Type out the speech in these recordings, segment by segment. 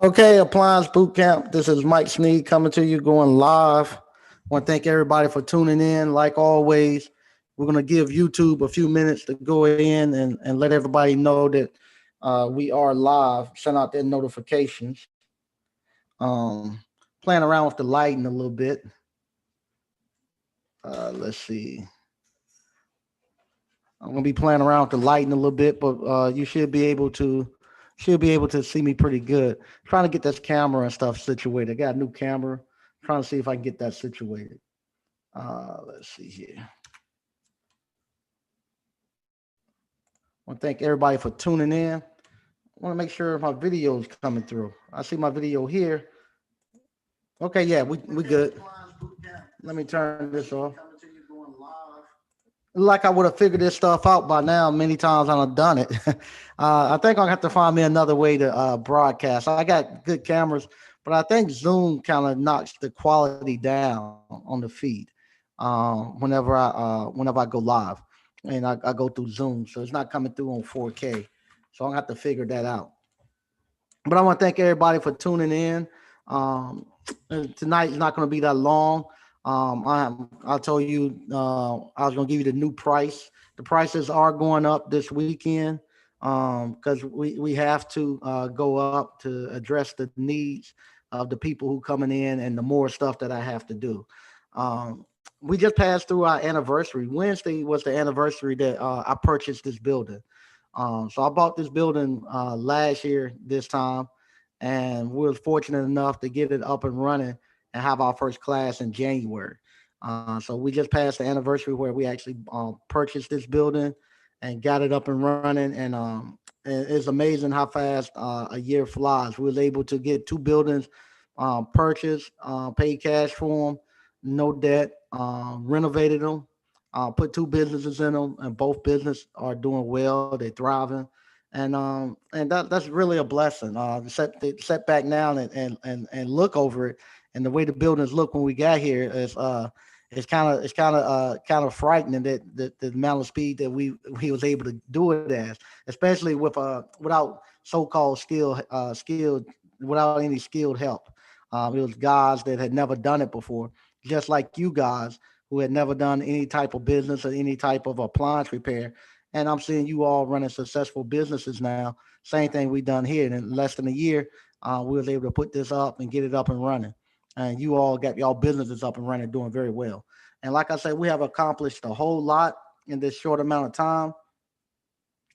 Okay, Appliance Boot Camp. This is Mike Sneed coming to you, going live. I want to thank everybody for tuning in. Like always, we're going to give YouTube a few minutes to go in and let everybody know that we are live. Send out their notifications. Um, Playing around with the lighting a little bit. Let's see. I'm gonna be playing around with the lighting a little bit, but you should be able to see me pretty good. Trying to get this camera and stuff situated. I got a new camera. Trying to see if I can get that situated. Let's see here. I want to thank everybody for tuning in. I want to make sure my video is coming through. I see my video here. Okay, yeah, we good. Let me turn this off. Like I would have figured this stuff out by now. Many times I've done it. I think I'll have to find me another way to broadcast. I got good cameras, but I think Zoom kind of knocks the quality down on the feed whenever I go live, and I go through Zoom, so it's not coming through on 4K. So I'll have to figure that out. But I want to thank everybody for tuning in. Um, Tonight is not going to be that long. I told you I was going to give you the new price. The prices are going up this weekend because we have to go up to address the needs of the people who coming in and the more stuff that I have to do. Um, we just passed through our anniversary. Wednesday was the anniversary that I purchased this building. So I bought this building last year this time, and we were fortunate enough to get it up and running and have our first class in January. So we just passed the anniversary where we actually purchased this building and got it up and running, and it's amazing how fast a year flies. We was able to get two buildings purchased, paid cash for them, no debt, renovated them, put two businesses in them, and both businesses are doing well. They're thriving, and that's really a blessing. Set back now and look over it, and the way the buildings look when we got here is it's kind of frightening that the amount of speed that we was able to do it as, especially without so-called skilled without any skilled help. It was guys that had never done it before, just like you guys who had never done any type of business or any type of appliance repair. And I'm seeing you all running successful businesses now. Same thing we done here. And in less than a year, we was able to put this up and get it up and running. And you all got y'all businesses up and running, doing very well. And like I said, we have accomplished a whole lot in this short amount of time,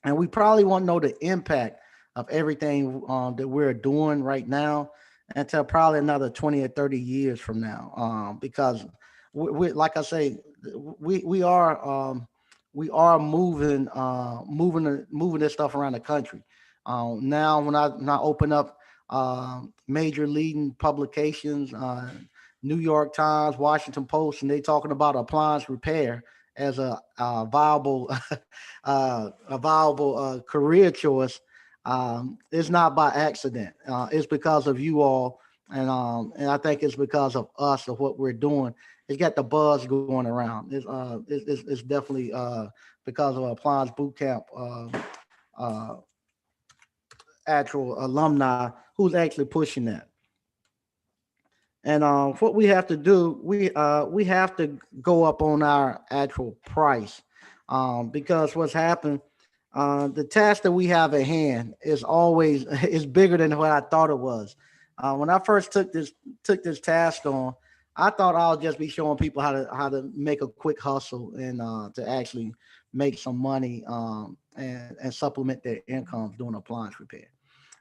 and we probably won't know the impact of everything that we're doing right now until probably another 20 or 30 years from now, because like I say, we are moving this stuff around the country. Now when I open up major leading publications, New York Times, Washington Post, and they talking about appliance repair as a viable career choice. It's not by accident. It's because of you all, and I think it's because of us of what we're doing. It's got the buzz going around. It's definitely because of Appliance Boot Camp uh, actual alumni who's actually pushing that. And what we have to do, we have to go up on our actual price, because what's happened, the task that we have at hand is always is bigger than what I thought it was. When I first took this task on, I thought I'll just be showing people how to make a quick hustle and to actually make some money, and supplement their incomes doing appliance repair.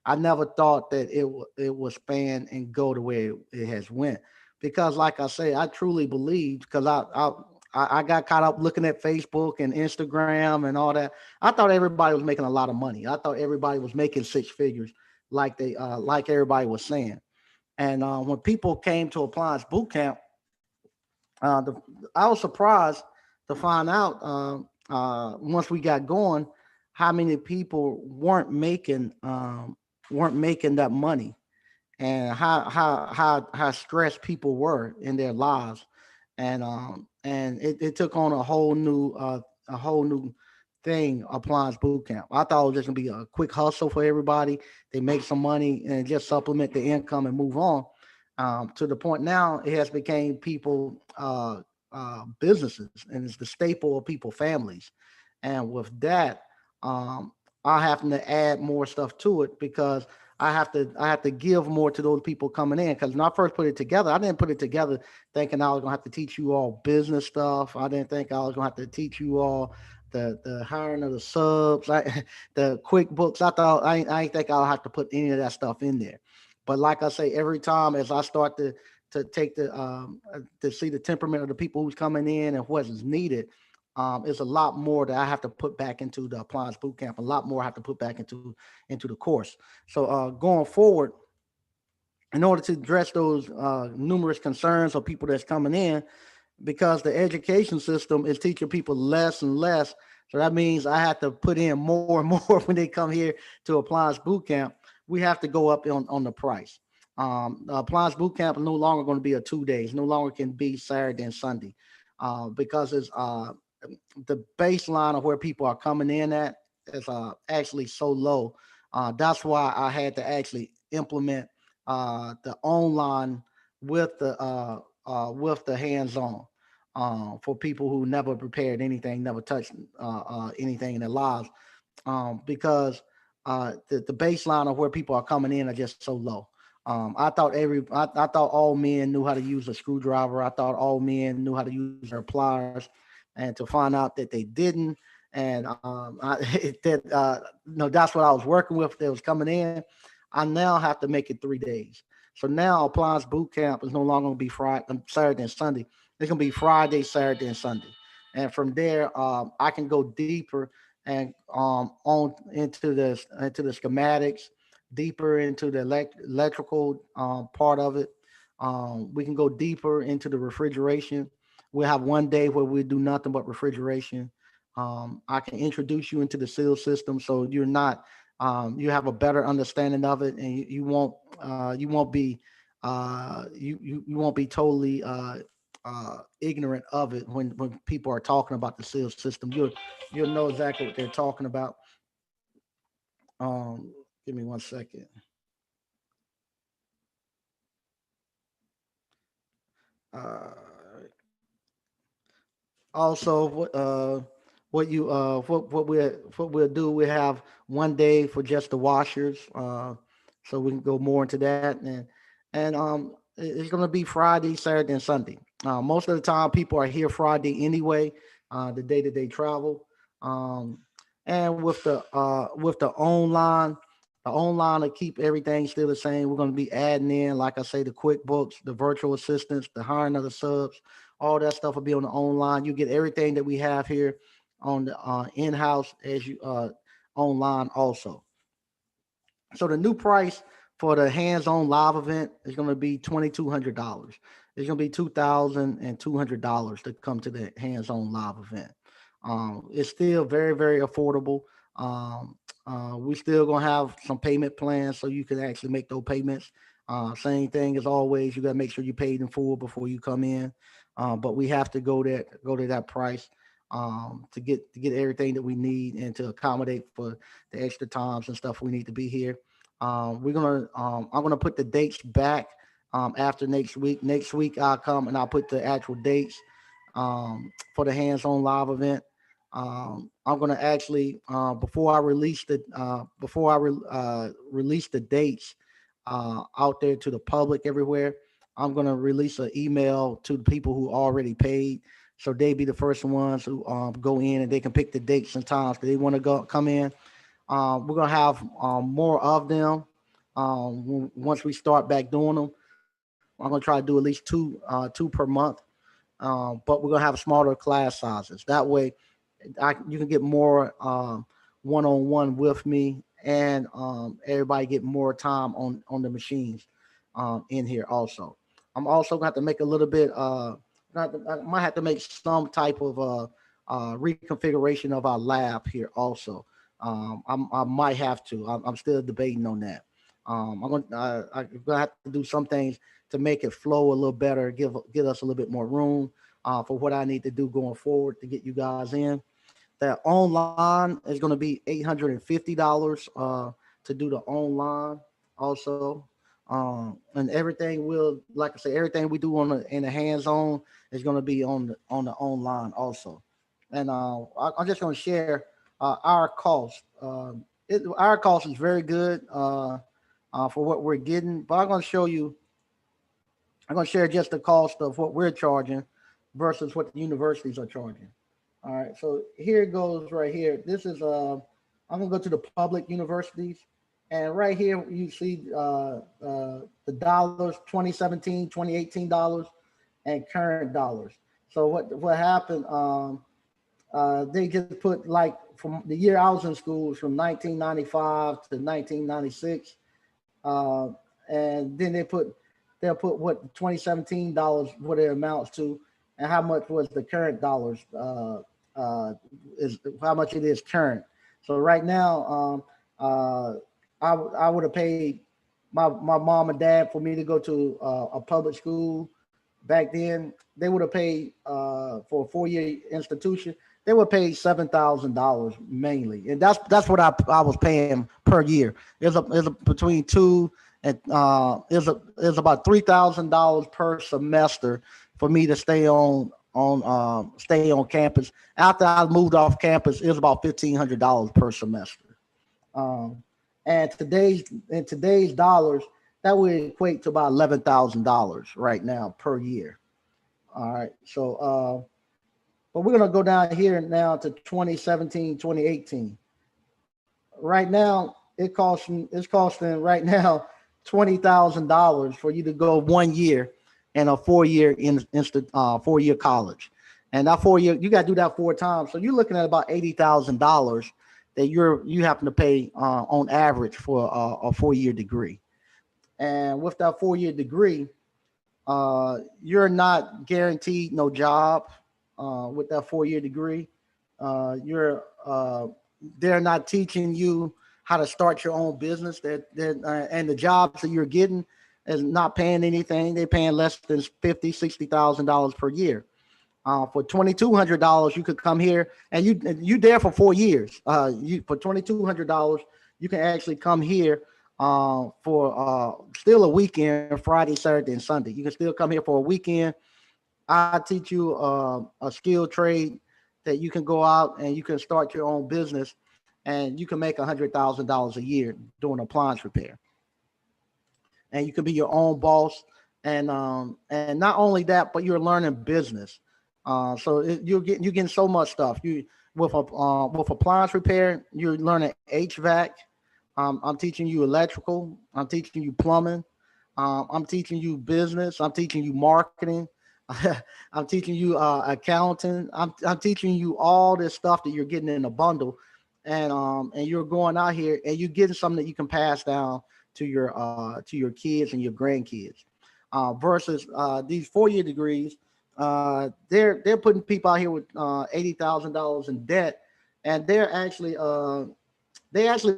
I never thought that it would span and go the way it has went, because, like I say, I truly believe, because I got caught up looking at Facebook and Instagram and all that. I thought everybody was making a lot of money. I thought everybody was making six figures, like everybody was saying. And when people came to Appliance Boot Camp, uh, the, I was surprised to find out, once we got going, how many people weren't making that money, and how stressed people were in their lives, and it took on a whole new thing, Appliance Bootcamp. I thought it was just gonna be a quick hustle for everybody. They make some money and just supplement the income and move on. To the point now, it has become people businesses, and it's the staple of people families. And with that, um, I have to add more stuff to it because I have to give more to those people coming in. Because when I first put it together, I didn't put it together thinking I was gonna have to teach you all business stuff. I didn't think I was gonna have to teach you all the hiring of the subs, the QuickBooks. I ain't think I'll have to put any of that stuff in there. But like I say, every time as I start to take to see the temperament of the people who's coming in and what is needed, it's a lot more that I have to put back into the appliance boot camp. A lot more I have to put back into the course. So going forward, in order to address those numerous concerns of people that's coming in, because the education system is teaching people less and less. So that means I have to put in more and more when they come here to Appliance Boot Camp. We have to go up on the price. The Appliance Boot Camp is no longer going to be a 2 days. No longer can be Saturday and Sunday, because it's the baseline of where people are coming in at is actually so low. That's why I had to actually implement the online with the hands-on, for people who never prepared anything, never touched anything in their lives, because the baseline of where people are coming in are just so low. I thought all men knew how to use a screwdriver. I thought all men knew how to use their pliers, and to find out that they didn't. And no, that's what I was working with. That was coming in. I now have to make it 3 days. So now Appliance Boot Camp is no longer going to be Friday, Saturday, and Sunday. It's going to be Friday, Saturday, and Sunday. And from there, I can go deeper and on into the schematics, deeper into the electrical part of it. We can go deeper into the refrigeration. We'll have one day where we do nothing but refrigeration. I can introduce you into the seal system, so you have a better understanding of it, and you won't be totally ignorant of it when people are talking about the seal system. You'll know exactly what they're talking about. Give me 1 second. Uh, Also, what we'll do, we have one day for just the washers, so we can go more into that. And it's gonna be Friday, Saturday, and Sunday. Most of the time people are here Friday anyway, the day that they travel. um, and with the online to keep everything still the same. We're going to be adding in, like I say, the QuickBooks, the virtual assistants, the hiring of the subs. All that stuff will be on the online. You get everything that we have here on the in-house as you online also. So the new price for the hands-on live event is going to be $2,200. It's going to be $2,200 to come to the hands-on live event. It's still very, very affordable. Um, we still gonna have some payment plans so you can actually make those payments. Same thing as always. You got to make sure you paid in full before you come in. But we have to go to that price to get everything that we need and to accommodate for the extra times and stuff we need to be here. I'm gonna put the dates back after next week. Next week I'll come and I'll put the actual dates for the hands-on live event. I'm gonna actually before I release the dates out there to the public everywhere. I'm gonna release an email to the people who already paid, so they be the first ones who go in and they can pick the dates and times that they want to go come in. We're gonna have more of them once we start back doing them. I'm gonna try to do at least two per month, but we're gonna have smaller class sizes. That way, you can get more one on one with me, and everybody get more time on the machines in here. Also, I'm also going to have to make a little bit. I might have to make some type of reconfiguration of our lab here. Also, I might have to. I'm still debating on that. I'm gonna have to do some things to make it flow a little better, give us a little bit more room for what I need to do going forward to get you guys in. That online is going to be $850 to do the online also. And everything will, like I said, everything we do on the in the hands-on is going to be on the online also. And I'm just going to share our cost. Our cost is very good for what we're getting, but I'm going to show you. I'm going to share just the cost of what we're charging versus what the universities are charging. All right, so here it goes right here. This is I'm gonna go to the public universities, and right here you see the dollars, 2017, 2018 dollars, and current dollars. So what happened? They just put like from the year I was in school from 1995 to 1996, uh, and then they'll put what 2017 dollars what it amounts to, and how much was the current dollars uh, is how much it is current. So right now, I would have paid my mom and dad for me to go to a public school back then. They would have paid for a 4 year institution. They would pay $7,000 mainly, and that's what I was paying per year. It's a between two and is about $3,000 per semester for me to stay on campus. After I moved off campus, it was about $1,500 per semester. Um, and today's dollars, that would equate to about $11,000 right now per year. All right. So, but we're gonna go down here now to 2017, 2018. Right now, it's costing right now $20,000 for you to go 1 year and a 4 year instant 4 year college, and that 4 year you got to do that 4 times. So you're looking at about $80,000 that you happen to pay on average for a 4 year degree. And with that 4 year degree, you're not guaranteed no job with that 4 year degree. You're they're not teaching you how to start your own business. And the jobs that you're getting is not paying anything. They're paying less than 50, $60,000 per year. For $2,200, you could come here and you there for 4 years. You for $2,200, you can actually come here for still a weekend, Friday, Saturday, and Sunday. You can still come here for a weekend. I teach you a skill trade that you can go out and you can start your own business, and you can make $100,000 a year doing appliance repair, and you can be your own boss. And not only that, but you're learning business. You're getting so much stuff. You with appliance repair, you're learning HVAC. I'm teaching you electrical. I'm teaching you plumbing. I'm teaching you business. I'm teaching you marketing. I'm teaching you accounting. I'm teaching you all this stuff that you're getting in a bundle, and you're going out here and you're getting something that you can pass down to your kids and your grandkids. Versus these 4 year degrees, they're putting people out here with $80,000 in debt, and they actually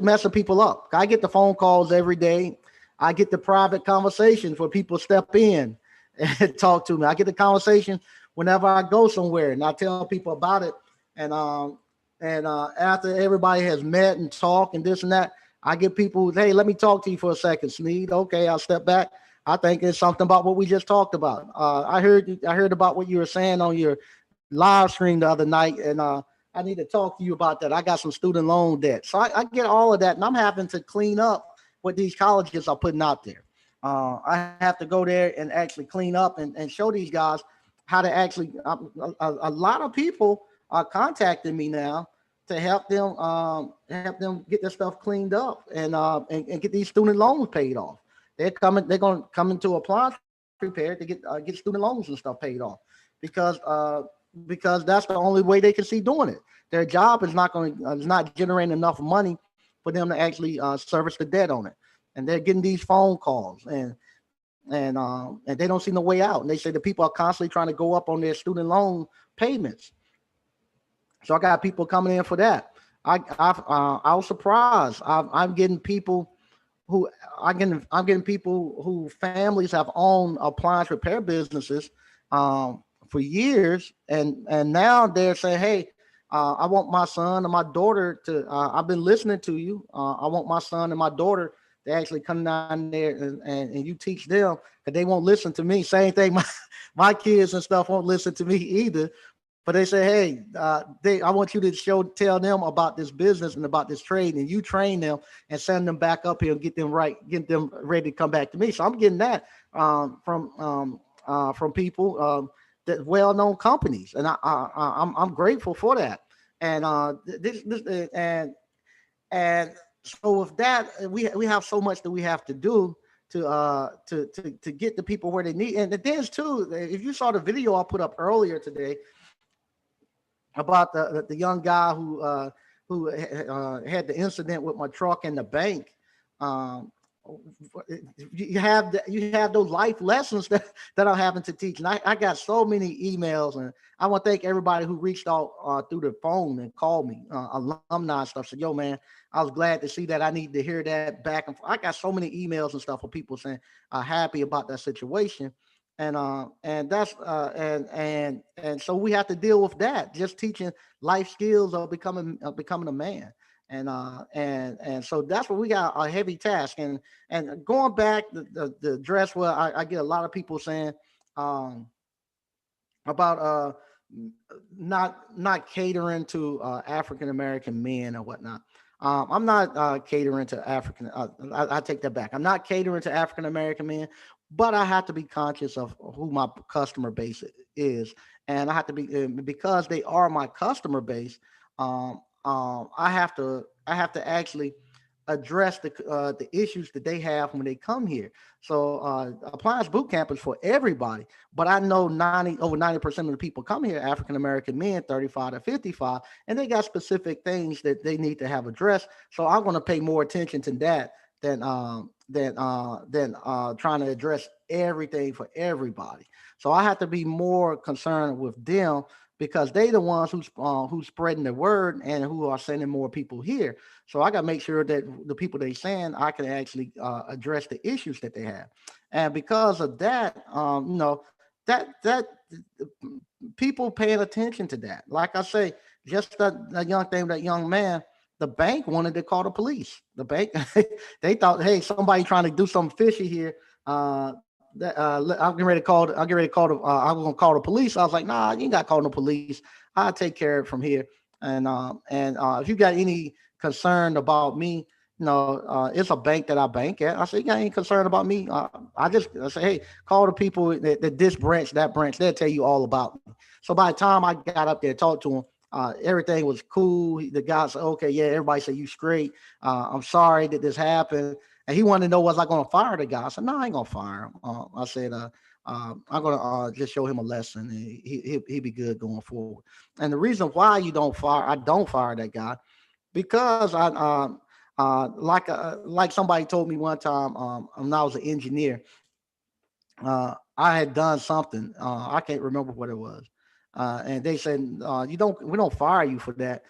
messing people up. I get the phone calls every day. I get the private conversations where people step in and talk to me. I get the conversation whenever I go somewhere, and I tell people about it. And after everybody has met and talked and this and that, I get people, hey, let me talk to you for a second, Sneed. Okay, I'll step back. I think it's something about what we just talked about. I heard about what you were saying on your live stream the other night, and I need to talk to you about that. I got some student loan debt, so I get all of that, and I'm having to clean up what these colleges are putting out there. I have to go there and actually clean up and show these guys how to actually. A lot of people are contacting me now to help them get their stuff cleaned up and get these student loans paid off. They're going to come into appliance repair to get student loans and stuff paid off because because that's the only way they can see doing it. Their job is not generating enough money for them to actually service the debt on it, and they're getting these phone calls and they don't see no way out. And they say the people are constantly trying to go up on their student loan payments. So I got people coming in for that. I was surprised. I'm getting people who I'm getting people who families have owned appliance repair businesses for years, and now they're saying, hey. I want my son and my daughter to. I've been listening to you. I want my son and my daughter to actually come down there and you teach them because they won't listen to me. Same thing, my kids and stuff won't listen to me either. But they say, hey, I want you to tell them about this business and about this trade, and you train them and send them back up here and get them right, get them ready to come back to me. So I'm getting that from people that well-known companies, and I'm grateful for that. And and so with that, we have so much that we have to do to get the people where they need. And the things too, if you saw the video I put up earlier today about the young guy who had the incident with my truck in the bank. Um, you have those life lessons that I'm having to teach, and I got so many emails, and I want to thank everybody who reached out through the phone and called me, alumni and stuff. Said, "Yo, man, I was glad to see that. I need to hear that back and forth." I got so many emails and stuff of people saying happy about that situation, and that's and so we have to deal with that. Just teaching life skills of becoming a man, and so that's what we got a heavy task. And going back the dress, well, I get a lot of people saying um, about not catering to African American men or whatnot. I'm not catering to African. I take that back. I'm not catering to African American men, but I have to be conscious of who my customer base is, and I have to be because they are my customer base. I have to actually address the issues that they have when they come here. So appliance boot camp is for everybody, but I know 90% of the people come here African American men, 35 to 55, and they got specific things that they need to have addressed. So I'm going to pay more attention to that than trying to address everything for everybody. So I have to be more concerned with them because they the ones who's spreading the word and who are sending more people here. So I got to make sure that the people they send, I can actually address the issues that they have, and because of that, that people paying attention to that. Like I say, just that young thing, that young man, the bank wanted to call the police. The bank, they thought, hey, somebody trying to do something fishy here. I'm getting ready to call the. I'm gonna call the police. I was like, nah, you ain't got to call the police. I'll take care of it from here. And if you got any concern about me, it's a bank that I bank at. I said, you got any concern about me? I say, hey, call the people that this branch, that branch. They'll tell you all about me. So by the time I got up there, talked to him, everything was cool. The guy said, okay, yeah, everybody said you straight. I'm sorry that this happened. And he wanted to know, was I going to fire the guy? I said, no, I ain't going to fire him. I said, I'm going to just show him a lesson. And he'll be good going forward. And the reason why I don't fire that guy, because like somebody told me one time, when I was an engineer, I had done something. I can't remember what it was, and they said, we don't fire you for that."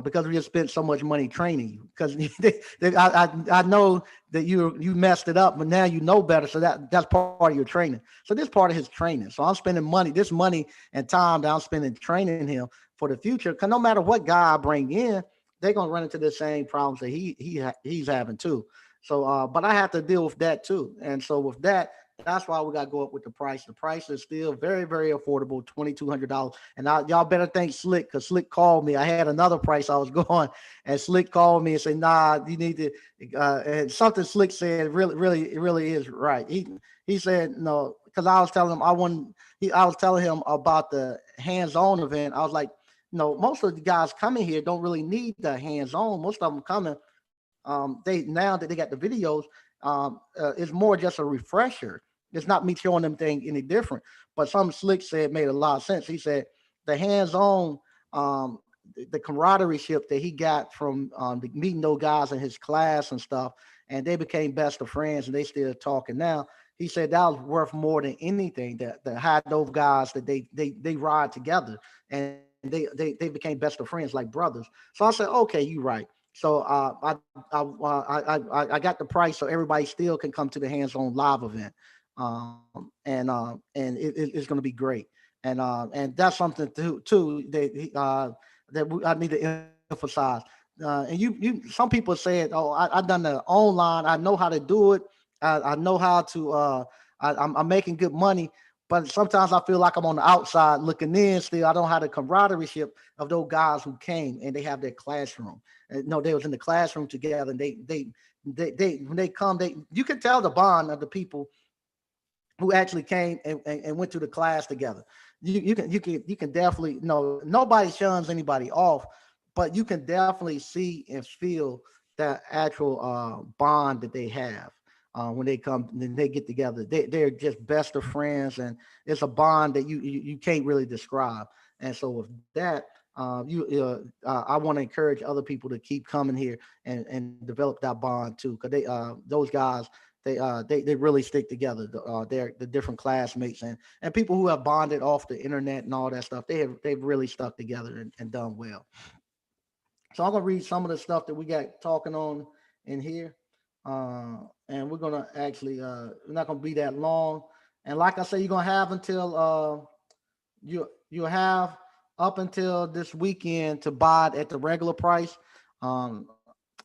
Because we just spent so much money training you. Because I know that you messed it up, but now you know better. So that's part of your training. So this part of his training. So I'm spending this money and time that I'm spending training him for the future. Because no matter what guy I bring in, they're gonna run into the same problems that he's having too. So, but I have to deal with that too. And so with that, that's why we got to go up with the price. The price is still very, very affordable, $2,200. And y'all better thank Slick, because Slick called me. I had another price I was going, and Slick called me and said, "Nah, you need to." And something Slick said really is right. He said no, because I was telling him I was telling him about the hands-on event. I was like, no, most of the guys coming here don't really need the hands-on. Most of them coming. They now that they got the videos, it's more just a refresher. It's not me showing them thing any different. But some Slick said made a lot of sense. He said the hands-on, the camaraderie ship that he got from meeting those guys in his class and stuff, and they became best of friends, and they still talking now. He said that was worth more than anything. That had those guys that they ride together, and they became best of friends like brothers. So I said, okay, you right. So I got the price so everybody still can come to the hands-on live event, and it's going to be great. And that's something too. I need to emphasize. And some people said, "Oh, I've done the online. I know how to do it. I know how to. I'm making good money." But sometimes I feel like I'm on the outside looking in. Still, I don't have the camaraderie of those guys who came and they have their classroom. And, no, they was in the classroom together. And they when they come, you can tell the bond of the people who actually came and went to the class together. You can definitely nobody shuns anybody off, but you can definitely see and feel that actual bond that they have when they come and they get together. They're just best of friends, and it's a bond that you can't really describe. And so with that, I want to encourage other people to keep coming here and develop that bond too, because those guys they really stick together. They're the different classmates and people who have bonded off the internet and all that stuff. They've really stuck together and done well. So I'm gonna read some of the stuff that we got talking on in here, and we're gonna actually we're not gonna be that long. And like I said, you're gonna have until you have up until this weekend to buy it at the regular price. Um,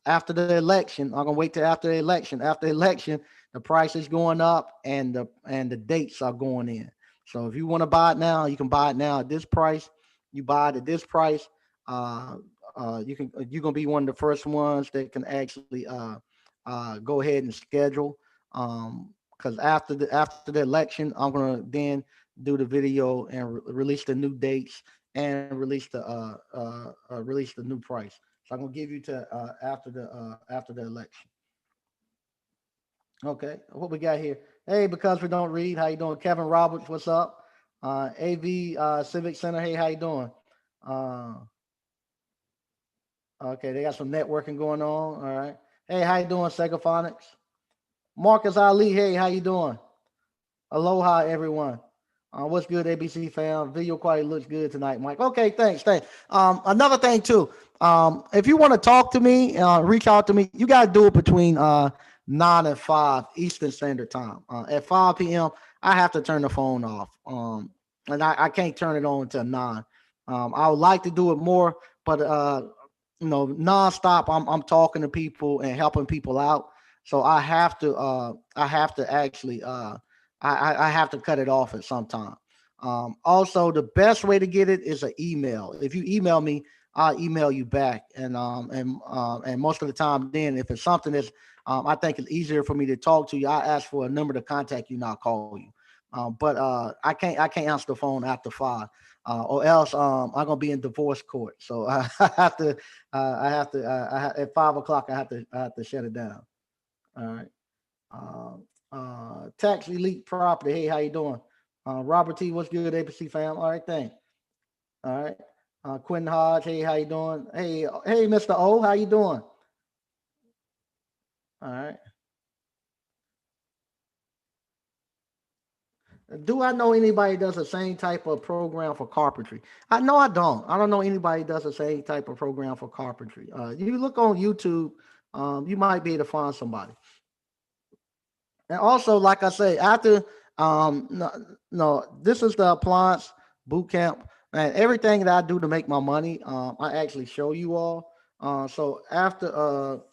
After the election, I'm gonna wait till after the election. After the election, the price is going up and the dates are going in. So if you want to buy it now, you can buy it now at this price. You buy it at this price. Uh, you're gonna be one of the first ones that can actually go ahead and schedule. Because after the election, I'm gonna then do the video and release the new dates and release the new price. So I'm gonna give you to after the election. Okay, what we got here? Hey, because we don't read. How you doing, Kevin Roberts? What's up? AV Civic Center. Hey, how you doing? Uh, okay, they got some networking going on. All right. Hey, how you doing, Segaphonics? Marcus Ali. Hey, how you doing? Aloha, everyone. What's good, ABC fam? Video quality looks good tonight, Mike. Okay, thanks. Another thing too. If you want to talk to me, reach out to me. You got to do it between 9 and 5 Eastern Standard Time. At 5 p.m., I have to turn the phone off. And I can't turn it on until 9. I would like to do it more, but nonstop. I'm talking to people and helping people out. So I have to actually I have to cut it off at some time. Also, the best way to get it is an email. If you email me, I'll email you back. And most of the time, then if it's something that's I think it's easier for me to talk to you, I ask for a number to contact you, not call you. But I can't answer the phone after 5. Or else I'm gonna be in divorce court. So I have to at 5 o'clock I have to shut it down. All right. Tax Elite Property. Hey, how you doing? Robert T, what's good, ABC fam? All right, thanks. All right. Quentin Hodge, hey, how you doing? Hey, Mr. O, how you doing? All right. Do I know anybody does the same type of program for carpentry? I know I don't. I don't know anybody does the same type of program for carpentry. You look on YouTube, you might be able to find somebody. And also, like I say, after no, no, this is the appliance boot camp, and everything that I do to make my money, I actually show you all. So after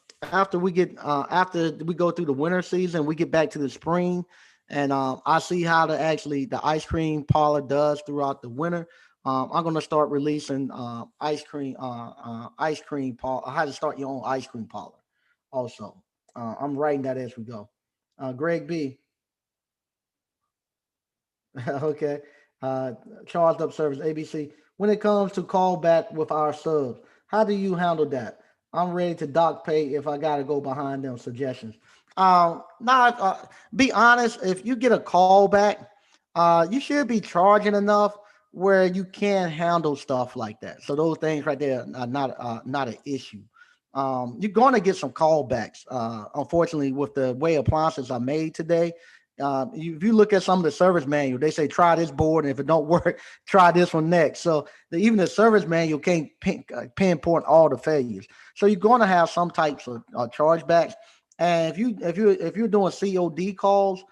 we go through the winter season, we get back to the spring, and I see how the ice cream parlor does throughout the winter. I'm gonna start releasing ice cream parlor. How to start your own ice cream parlor. Also, I'm writing that as we go. Greg B. Okay. Uh, Charged up service ABC. When it comes to callback with our subs, how do you handle that? I'm ready to dock pay if I gotta go behind them suggestions. Not Be honest. If you get a callback, you should be charging enough where you can handle stuff like that. So those things right there are not an issue. You're going to get some callbacks. Unfortunately, with the way appliances are made today, if you look at some of the service manual, they say try this board, and if it don't work, try this one next. So even the service manual can't pinpoint all the failures. So you're going to have some types of chargebacks. And if you're doing COD calls,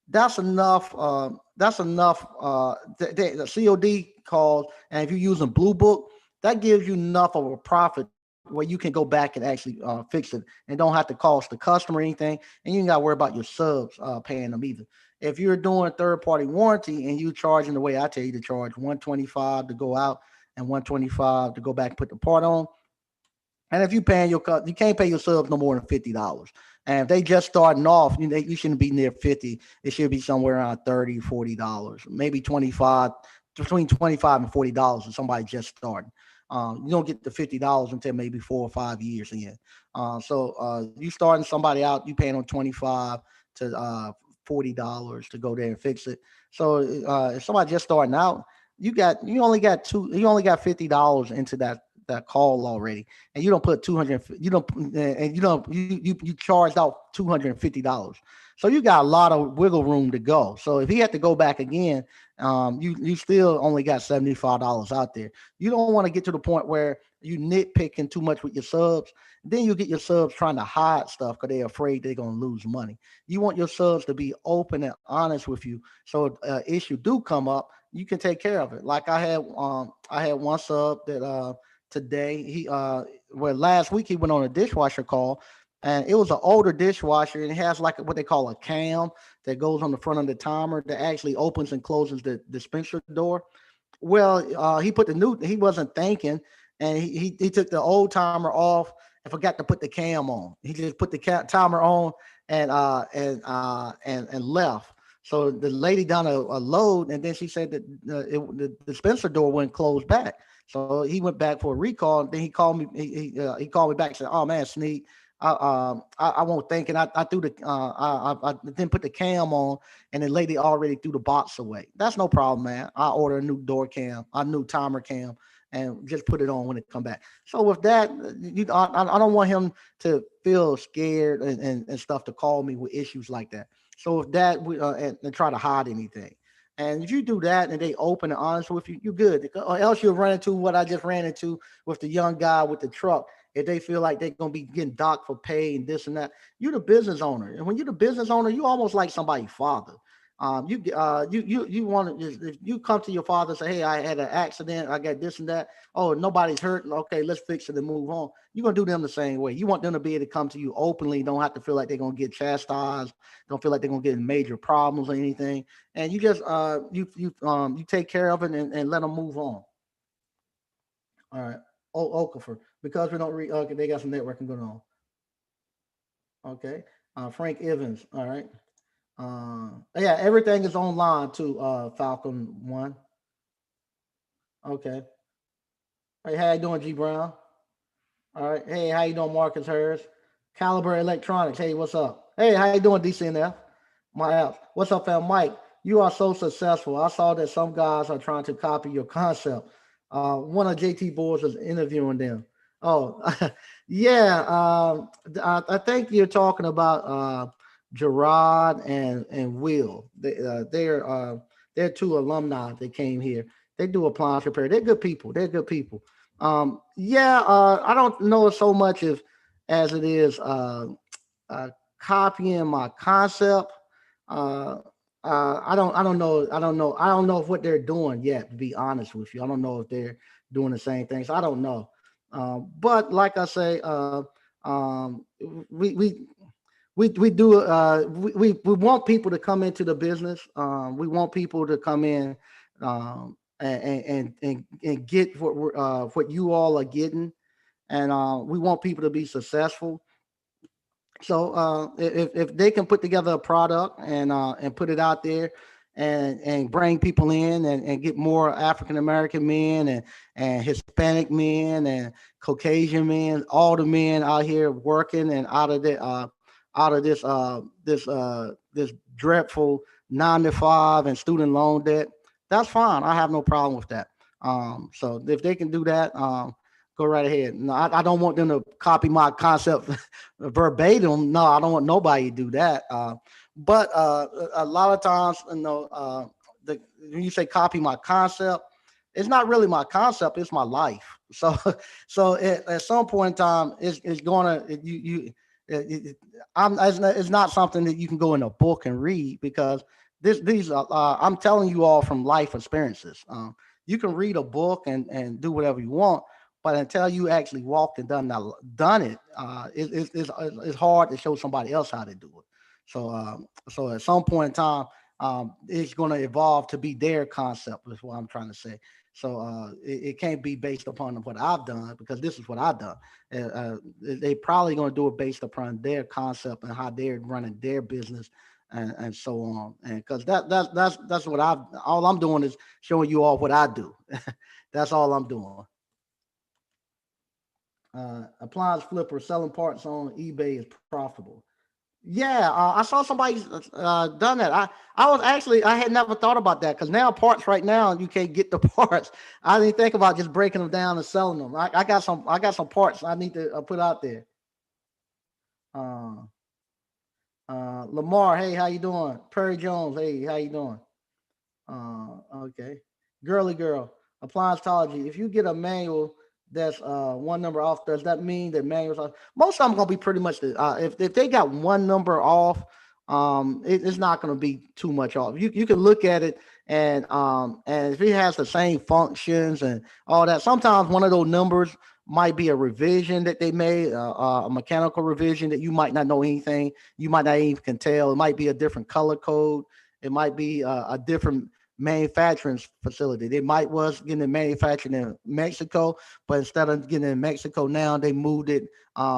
that's enough. That's enough. The COD calls, and if you're using Blue Book, that gives you enough of a profit where you can go back and actually fix it and don't have to cost the customer anything, and you ain't got to worry about your subs paying them either. If you're doing third party warranty and you charging the way I tell you to charge, 125 to go out and 125 to go back and put the part on, and if you paying your you can't pay your subs no more than $50. And if they just starting off, you shouldn't be near 50. It should be somewhere around $30, $40, maybe 25, between 25 and $40 if somebody just starting. You don't get the $50 until maybe 4 or 5 years in. You starting somebody out, you paying them 25 to $40 to go there and fix it. So if somebody just starting out, you only got $50 into that call already, and you don't put 200, you charged out $250. So you got a lot of wiggle room to go. So if he had to go back again, you still only got $75 out there. You don't want to get to the point where you nitpicking too much with your subs. Then you get your subs trying to hide stuff because they're afraid they're gonna lose money. You want your subs to be open and honest with you. So issue do come up, you can take care of it. Like I had one sub that today last week he went on a dishwasher call, and it was an older dishwasher, and it has like what they call a cam that goes on the front of the timer that actually opens and closes the dispenser door. Well, he wasn't thinking, and he took the old timer off and forgot to put the cam on. He just put the timer on and left. So the lady done a load, and then she said that the dispenser door wouldn't close back. So he went back for a recall. And then he called me. He called me back and said, "Oh man, Sneak, I won't think, and I threw the I didn't put the cam on, and the lady already threw the box away. That's no problem, man. I order a new door cam, a new timer cam, and just put it on when it come back. So with that, I don't want him to feel scared and stuff to call me with issues like that. So if that and try to hide anything. And if you do that and they open and honest with you, you're good. Or else you'll run into what I just ran into with the young guy with the truck. If they feel like they're gonna be getting docked for pay and this and that, you're the business owner, and when you're the business owner, you almost like somebody's father. You want to, if you come to your father and say, "Hey, I had an accident, I got this and that. Oh, nobody's hurt. Okay, let's fix it and move on." You're gonna do them the same way. You want them to be able to come to you openly, don't have to feel like they're gonna get chastised, don't feel like they're gonna get in major problems or anything, and you just you take care of it and let them move on. All right. Oh, Okafor, because we don't read. Okay, they got some networking going on. Okay. Frank Evans. All right. Yeah, everything is online too. Falcon One. Okay. Hey, how you doing, G Brown? All right. Hey, how you doing, Marcus Harris? Caliber Electronics. Hey, what's up? Hey, how you doing, DCNF? My app. What's up, fam? Mike, you are so successful. I saw that some guys are trying to copy your concept. One of JT Boys was interviewing them. Oh, yeah. I think you're talking about Gerard and Will. They're two alumni that came here. They do appliance repair. They're good people. They're good people. Yeah. I don't know so much as it is copying my concept. Uh, I don't know if what they're doing yet. To be honest with you, I don't know if they're doing the same things. I don't know. But like I say, um, we we we do we want people to come into the business. We want people to come in and get what you all are getting, and we want people to be successful. So if they can put together a product and put it out there and bring people in and get more African American men and Hispanic men and Caucasian men, all the men out here working and out of this dreadful 9 to 5 and student loan debt, that's fine. I have no problem with that. So if they can do that, go right ahead. No, I don't want them to copy my concept verbatim. No, I don't want nobody to do that. But a lot of times, when you say copy my concept, it's not really my concept. It's my life. So, at some point in time, it's gonna it's not something that you can go in a book and read because these I'm telling you all from life experiences. You can read a book and do whatever you want, but until you actually walked and done it, it's hard to show somebody else how to do it. So at some point in time, it's going to evolve to be their concept. Is what I'm trying to say. So it can't be based upon what I've done because this is what I've done. They probably going to do it based upon their concept and how they're running their business and so on. And because that's what I've all I'm doing is showing you all what I do. That's all I'm doing. Appliance flipper selling parts on eBay is profitable. Yeah, I saw somebody done that. I was actually I had never thought about that because now parts right now you can't get the parts. I didn't think about just breaking them down and selling them. I got some parts I need to put out there. Uh, Lamar, hey, how you doing? Perry Jones, hey, how you doing? Okay. Girly girl, appliancetology. If you get a manual that's one number off, does that mean that manuals are most of them gonna be pretty much the if they got one number off, it's not gonna be too much off. You can look at it and if it has the same functions and all that, sometimes one of those numbers might be a revision that they made, a mechanical revision that you might not know anything, you might not even can tell. It might be a different color code. It might be a different manufacturing facility. They might was getting it manufactured in Mexico, but instead of getting it in Mexico now, they moved it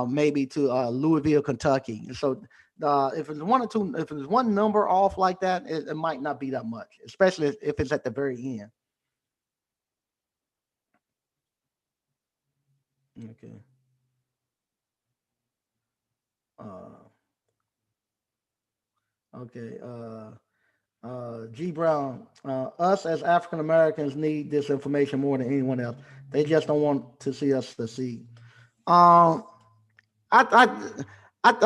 maybe to Louisville, Kentucky. So if it's one or two, if it's one number off like that, it might not be that much, especially if it's at the very end. Okay. Uh, okay. G. Brown, us as African Americans need this information more than anyone else. They just don't want to see us succeed. Um, I, I,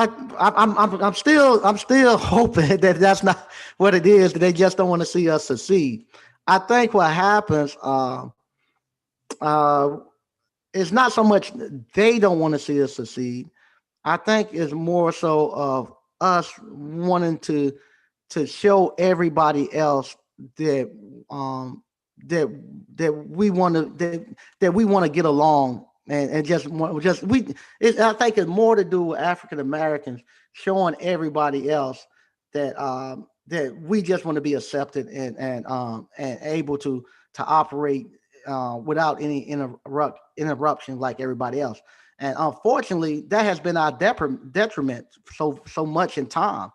I'm still hoping that that's not what it is. That they just don't want to see us succeed. I think what happens, uh, it's not so much they don't want to see us succeed. I think it's more so of us wanting to show everybody else that um that we want to that we want to get along and just we I think it's more to do with African Americans showing everybody else that we just want to be accepted and able to operate without any interruption like everybody else. And unfortunately, that has been our detriment so much in time,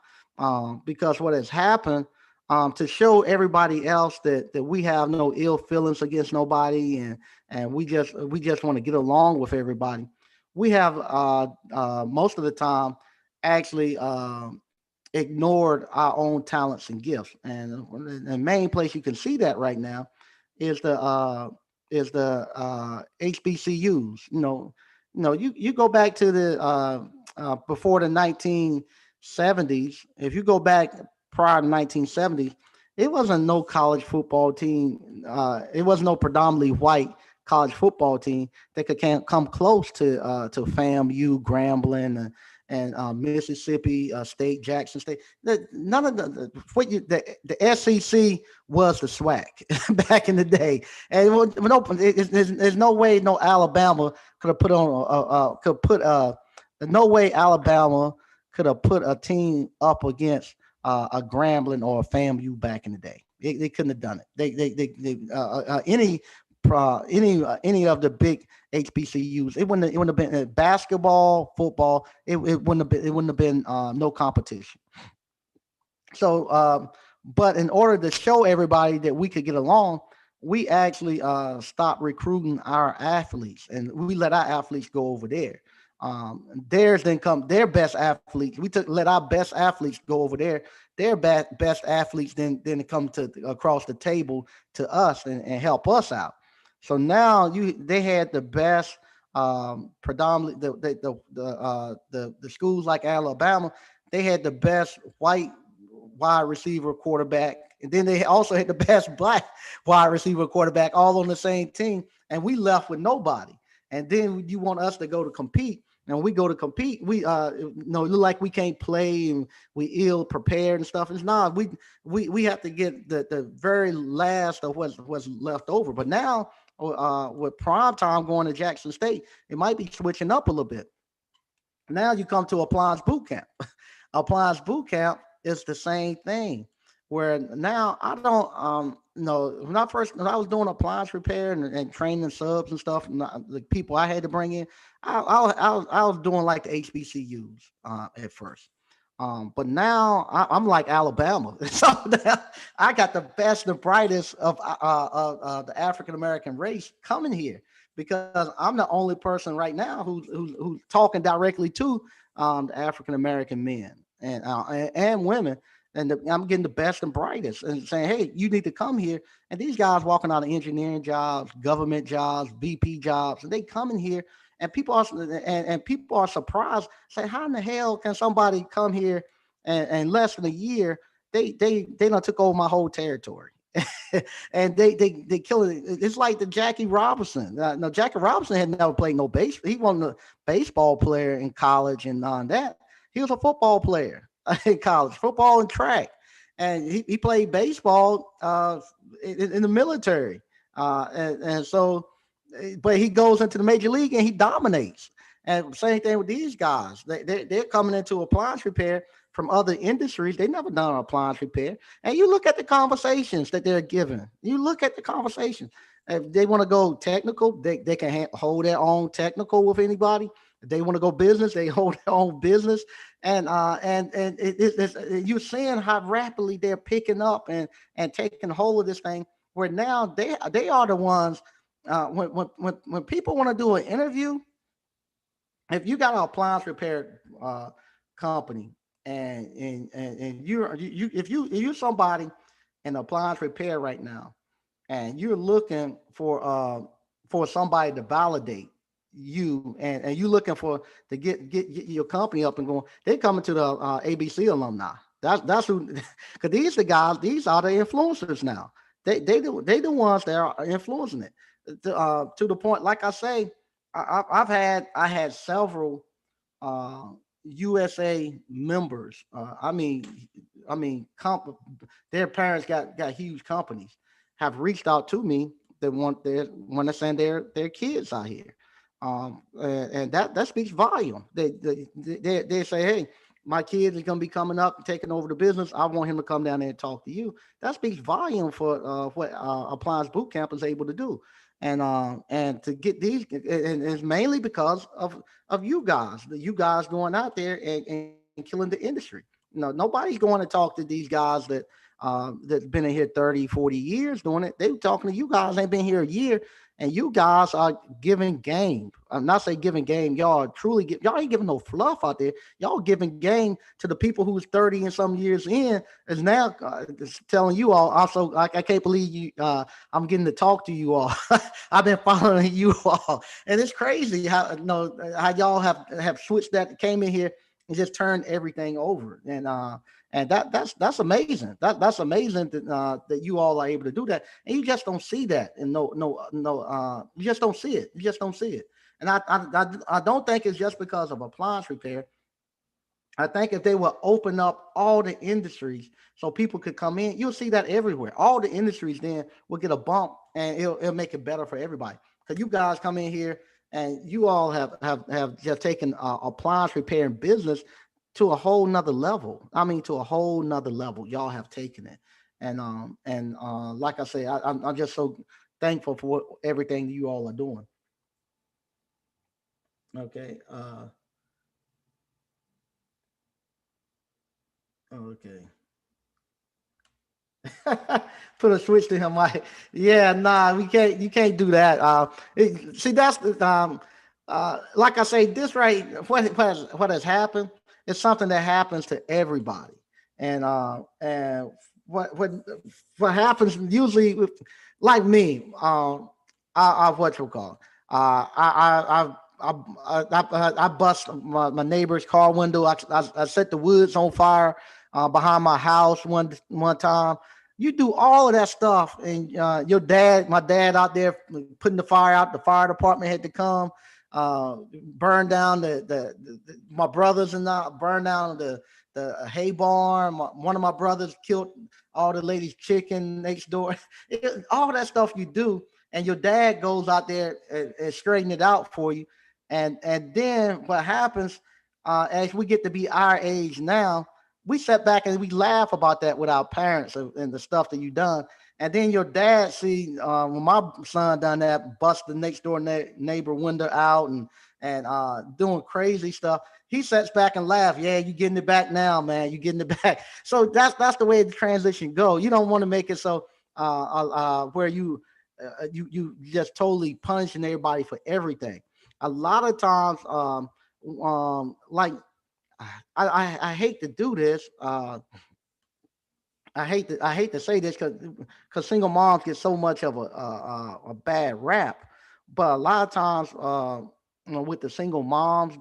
because what has happened, to show everybody else that we have no ill feelings against nobody, and we just want to get along with everybody. We have most of the time actually ignored our own talents and gifts, and the main place you can see that right now is the HBCUs. You go back to the before the 1970s. If you go back prior to 1970s, it wasn't no college football team. It was no predominantly white college football team that could can't come close to FAMU, Grambling, and Mississippi State, Jackson State. None of the SEC was the SWAC back in the day, and there's no way no Alabama could have put on could put no way Alabama could have put a team up against a Grambling or a FAMU back in the day. They couldn't have done it. Any of the big HBCUs. It wouldn't have been basketball, football. It wouldn't have been no competition. So, but in order to show everybody that we could get along, we actually stopped recruiting our athletes, and we let our athletes go over there. Theirs then come their best athletes. We took let our best athletes go over there. Their best athletes then come to across the table to us and help us out. So now they had the best, predominantly the schools like Alabama. They had the best white wide receiver quarterback, and then they also had the best black wide receiver quarterback all on the same team, and we left with nobody. And then you want us to go to compete. And we go to compete, we it look like we can't play and we ill prepared and stuff. It's not. We have to get the very last of what's left over. But now, with prime time going to Jackson State, it might be switching up a little bit. Now you come to appliance boot camp. Appliance boot camp is the same thing. Where now I don't when I was doing appliance repair and training subs and stuff, and the people I had to bring in, I was doing like the HBCUs at first. But now I'm like Alabama, so now I got the best and brightest of the African American race coming here because I'm the only person right now who's talking directly to the African American men and women, and I'm getting the best and brightest, and saying, "Hey, you need to come here." And these guys walking out of engineering jobs, government jobs, BP jobs, and they coming here, and people are surprised. Say, how in the hell can somebody come here and less than a year? They done took over my whole territory. And they kill it. It's like the Jackie Robinson. No, Jackie Robinson had never played no base. He wasn't a baseball player in college and on that. He was a football player in college, football and track, and he played baseball in the military, and so, but he goes into the major league and he dominates. And same thing with these guys. They're coming into appliance repair from other industries. They never done appliance repair. And you look at the conversations that they're given. You look at the conversations. If they want to go technical, they can hold their own technical with anybody. If they want to go business, they hold their own business. And you're seeing how rapidly they're picking up and taking hold of this thing. Where now they are the ones. When people want to do an interview, if you got an appliance repair company, and you if you're somebody in appliance repair right now, and you're looking for somebody to validate you, and you're looking for to get your company up and going, they coming to the ABC alumni. That's who, because these are the influencers now. They the ones that are influencing it to the point. Like I say, I had several USA members. Their parents got huge companies, have reached out to me that want to send their kids out here. And that speaks volume. They say, hey, my kids is gonna be coming up and taking over the business. I want him to come down there and talk to you. That speaks volume for what Appliance Bootcamp is able to do. And to get these, and it's mainly because of you guys going out there and killing the industry. Nobody's going to talk to these guys that's been in here 30, 40 years doing it. They were talking to you guys ain't been here a year, and you guys are giving game. I'm not saying giving game. Y'all truly y'all ain't giving no fluff out there. Y'all giving game to the people who's 30 and some years in is now telling you all. Also, I can't believe you. I'm getting to talk to you all. I've been following you all, and it's crazy how how y'all have switched that, came in here and just turned everything over. And that's amazing. That's amazing that you all are able to do that, and you just don't see that. And you just don't see it. You just don't see it. And I don't think it's just because of appliance repair. I think if they will open up all the industries so people could come in, you'll see that everywhere. All the industries then will get a bump, and it'll make it better for everybody. Because you guys come in here and you all have just taken appliance repair and business to a whole nother level. I mean, to a whole nother level. Y'all have taken it, and like I say, I'm just so thankful for everything you all are doing. Okay. Okay. Put a switch to him. Like, yeah, nah, we can't. You can't do that. See, that's the like I say, this right. What has happened is something that happens to everybody, and what happens usually with, like me, I what you call, I bust my neighbor's car window. I set the woods on fire behind my house one time. You do all of that stuff, and my dad out there putting the fire out. The fire department had to come. burn down my brothers and I burn down the hay barn. One of my brothers killed all the ladies' chicken next door. All that stuff you do, and your dad goes out there and straighten it out for you. And then what happens as we get to be our age now, we sit back and we laugh about that with our parents and the stuff that you done. And then your dad see when my son done that, bust the next door neighbor window out and doing crazy stuff. He sits back and laugh. Yeah, you getting it back now, man. You getting it back. So that's the way the transition go. You don't want to make it so where you just totally punishing everybody for everything. A lot of times, like I hate to do this. I hate to say this because single moms get so much of a bad rap, but a lot of times with the single moms,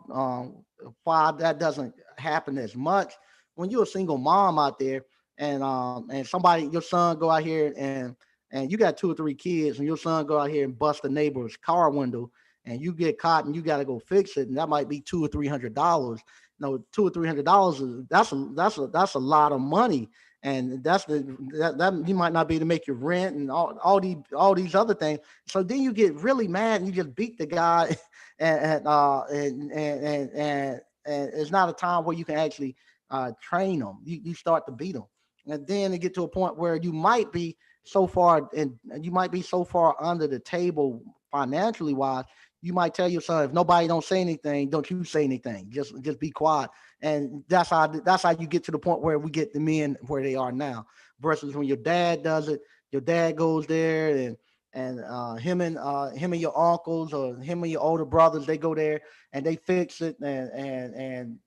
why that doesn't happen as much when you're a single mom out there and somebody your son go out here and you got 2 or 3 kids and your son go out here and bust the neighbor's car window and you get caught and you got to go fix it and that might be $200 or $300. No, $200 or $300 is that's a lot of money and that you might not be able to make your rent and all these other things. So then you get really mad and you just beat the guy, and it's not a time where you can actually train them. You start to beat them, and then it get to a point where you might be so far and you might be so far under the table financially wise. You might tell your son if nobody don't say anything, don't you say anything. Just be quiet and that's how you get to the point where we get the men where they are now. Versus when your dad does it, your dad goes there and him and your uncles or him and your older brothers they go there and they fix it and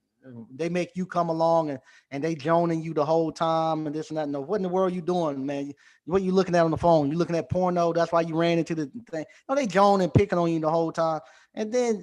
they make you come along and they joning you the whole time and this and that. No, what in the world you doing, man? What you looking at on the phone? You looking at porno? That's why you ran into the thing. No, they joning picking on you the whole time, and then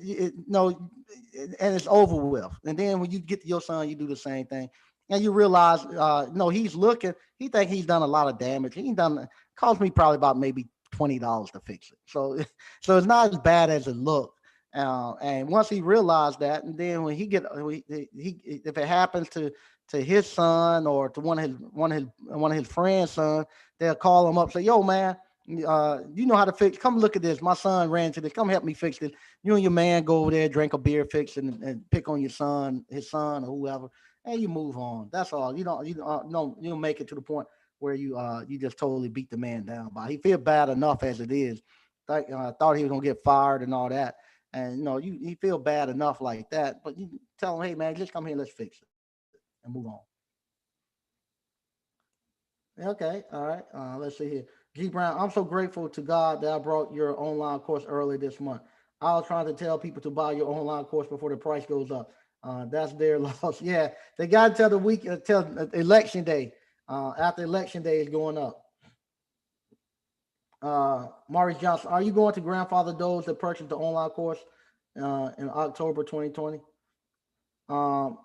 and it's over with. And then when you get to your son, you do the same thing, and you realize, no, he's looking. He think he's done a lot of damage. He done cost me probably about maybe $20 to fix it. So, so it's not as bad as it looked. And once he realized that, and then when if it happens to his son or to one of his friends' son, they'll call him up, say, "Yo, man, you know how to fix? Come look at this. My son ran into this. Come help me fix this." You and your man go over there, drink a beer, fix it, and pick on his son, or whoever, and you move on. That's all. You don't make it to the point where you just totally beat the man down. But he feel bad enough as it is. Thought he was gonna get fired and all that, and you feel bad enough like that. But you tell him, hey man, just come here, let's fix it, and move on. Okay, all right. Let's see here. G Brown, I'm so grateful to God that I brought your online course early this month. I was trying to tell people to buy your online course before the price goes up. That's their loss. Yeah, they got to tell the week, tell election day. After election day is going up. Maurice Johnson, are you going to grandfather those that purchased the online course in October 2020? Um,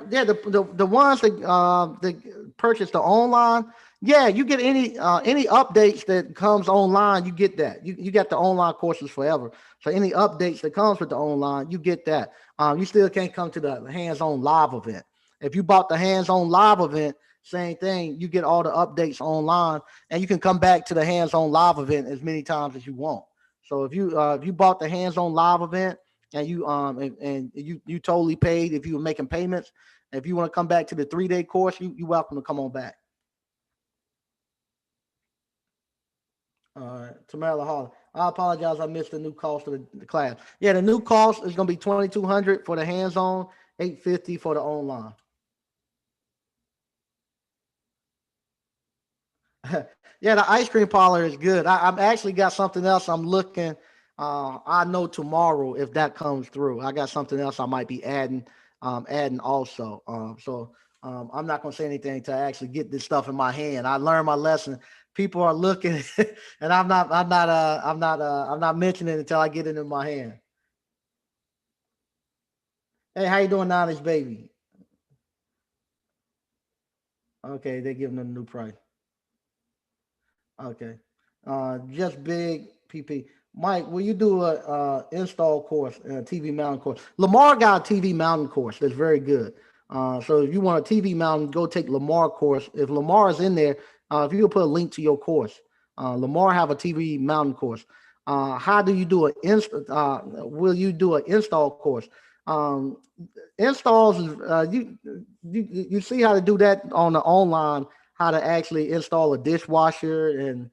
yeah, the ones that purchase the online, yeah, you get any updates that comes online, you get that. You got the online courses forever. So any updates that comes with the online, you get that. You still can't come to the hands-on live event. If you bought the hands-on live event, same thing. You get all the updates online, and you can come back to the hands-on live event as many times as you want. So if you bought the hands-on live event and you totally paid if you were making payments. If you want to come back to the 3 day course, you welcome to come on back. Tamara Hall. I apologize. I missed the new cost of the class. Yeah, the new cost is going to be 2,200 for the hands-on, 850 for the online. Yeah, the ice cream parlor is good. I've actually got something else I'm looking. I know tomorrow if that comes through. I got something else I might be adding also. I'm not gonna say anything to actually get this stuff in my hand. I learned my lesson. People are looking, and I'm not mentioning it until I get it in my hand. Hey, how you doing now, this baby? Okay, they're giving them a new price. Okay. Just big PP. Mike, will you do a install course, a TV mounting course? Lamar got a TV mounting course that's very good. So if you want a TV mounting, go take Lamar course. If Lamar is in there, if you put a link to your course, Lamar have a TV mounting course. How do you do an will you do an install course? Um, Installs you see how to do that on the online, how to actually install a dishwasher, and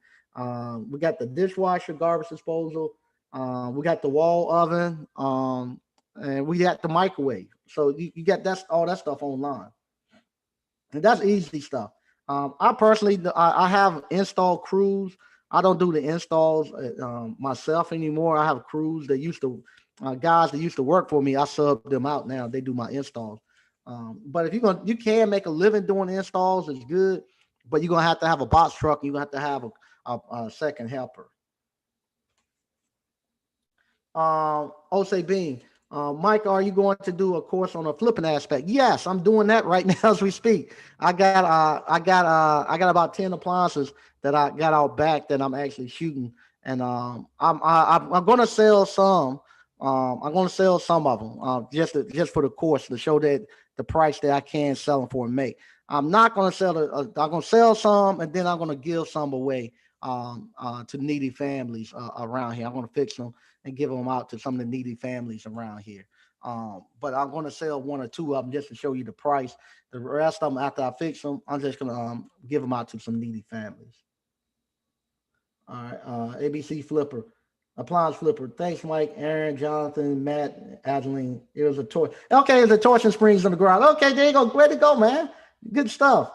we got the dishwasher, garbage disposal, we got the wall oven, and we got the microwave. So you got that's all that stuff online, and that's easy stuff. I personally, I have install crews. I don't do the installs myself anymore. I have crews that used to guys that used to work for me. I sub them out now. They do my installs. But if you can make a living doing installs, it's good. But you're gonna have to have a box truck. You're gonna have to have a second helper. Ose Bean. Mike, are you going to do a course on a flipping aspect? Yes, I'm doing that right now as we speak. I got about 10 appliances that I got out back that I'm actually shooting, and I'm going to sell some. I'm going to sell some of them just for the course to show that the price that I can sell them for and make. I'm not going to sell I'm going to sell some, and then I'm going to give some away to needy families around here. I'm going to fix them and give them out to some of the needy families around here. But I'm going to sell one or two of them just to show you the price. The rest of them, after I fix them, I'm just going to give them out to some needy families. All right, ABC Flipper, Appliance Flipper. Thanks, Mike, Aaron, Jonathan, Matt, Adeline. It was a torch. Okay, it's a torch and springs on the ground. Okay, there you go. Way to go, man. Good stuff.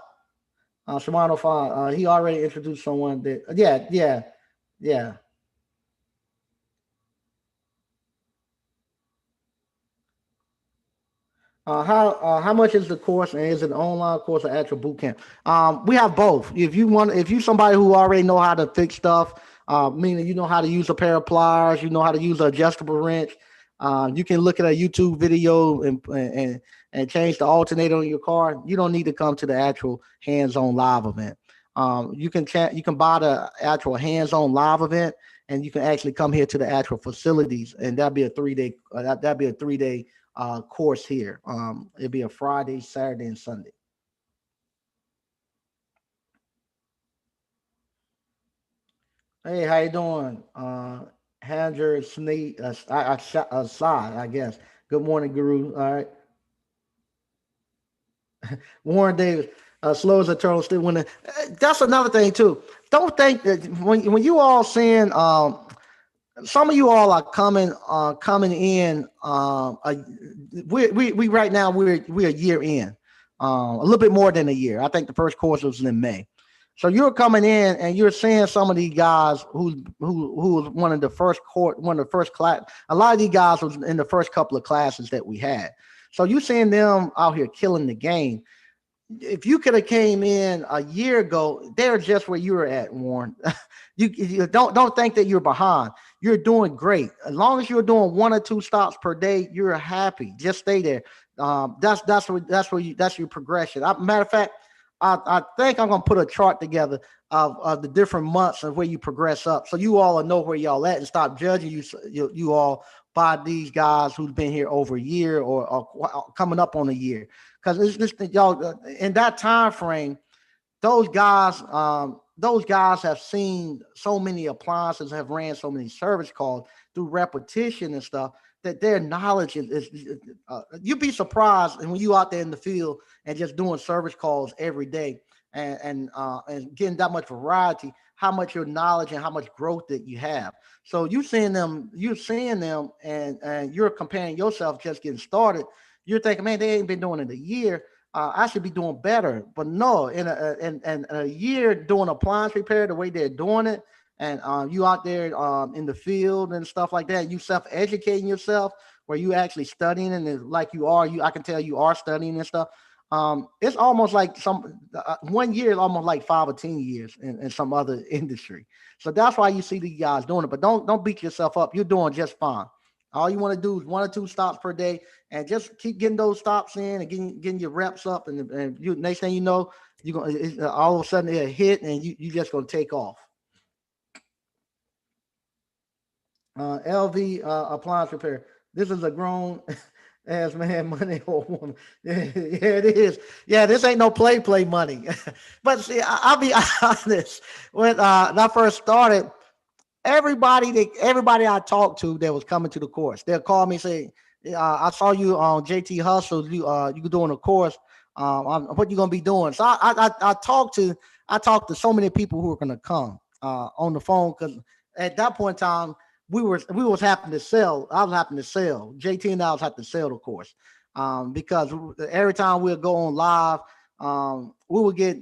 Shimano Fine. He already introduced someone that. Yeah. How much is the course, and is it an online course or actual boot camp? We have both. If you somebody who already know how to fix stuff, meaning you know how to use a pair of pliers, you know how to use an adjustable wrench, you can look at a YouTube video and change the alternator on your car. You don't need to come to the actual hands-on live event. You can buy the actual hands-on live event, and you can actually come here to the actual facilities, and that'd be a 3 day course here. It'll be a Friday, Saturday, and Sunday. Hey, how you doing? Handler Sneak, Sai, I guess. Good morning, Guru. All right, Warren Davis. Slow as a turtle, still winning. That's another thing too. Don't think that when you all seeing some of you all are coming in. We right now we're a year in, a little bit more than a year. I think the first course was in May, so you're coming in and you're seeing some of these guys who was one of the first class. A lot of these guys was in the first couple of classes that we had. So you're seeing them out here killing the game. If you could have came in a year ago, they're just where you were at, Warren. You don't think that you're behind. You're doing great. As long as you're doing one or two stops per day, you're happy. Just stay there. That's your progression. Matter of fact, I think I'm gonna put a chart together of the different months and where you progress up, so you all will know where y'all at and stop judging you all by these guys who've been here over a year or coming up on a year. Because it's just y'all in that time frame, those guys have seen so many appliances, have ran so many service calls through repetition and stuff that their knowledge you'd be surprised and when you out there in the field and just doing service calls every day and getting that much variety, how much your knowledge and how much growth that you have. So you're seeing them, and you're comparing yourself just getting started. You're thinking, man, they ain't been doing it a year. I should be doing better. But no, in a year doing appliance repair the way they're doing it, and you out there in the field and stuff like that, you self-educating yourself, where you actually studying, and like I can tell you are studying and stuff. It's almost like 1 year is almost like 5 or 10 years in some other industry. So that's why you see these guys doing it. But don't beat yourself up. You're doing just fine. All you want to do is one or two stops per day, and just keep getting those stops in and getting your reps up. And you next thing you know, you're gonna all of a sudden it'll hit, and you just gonna take off. LV appliance repair. This is a grown ass man money or woman. Yeah, yeah, it is. Yeah, this ain't no play money. But see, I'll be honest. When I first started, everybody I talked to that was coming to the course, they'll call me and say, "I saw you on JT Hustle. You doing a course. What you gonna be doing?" So I talked to so many people who were gonna come on the phone because at that point in time we was having to sell. I was having to sell. JT and I was having to sell the course because every time we'll go on live, we would get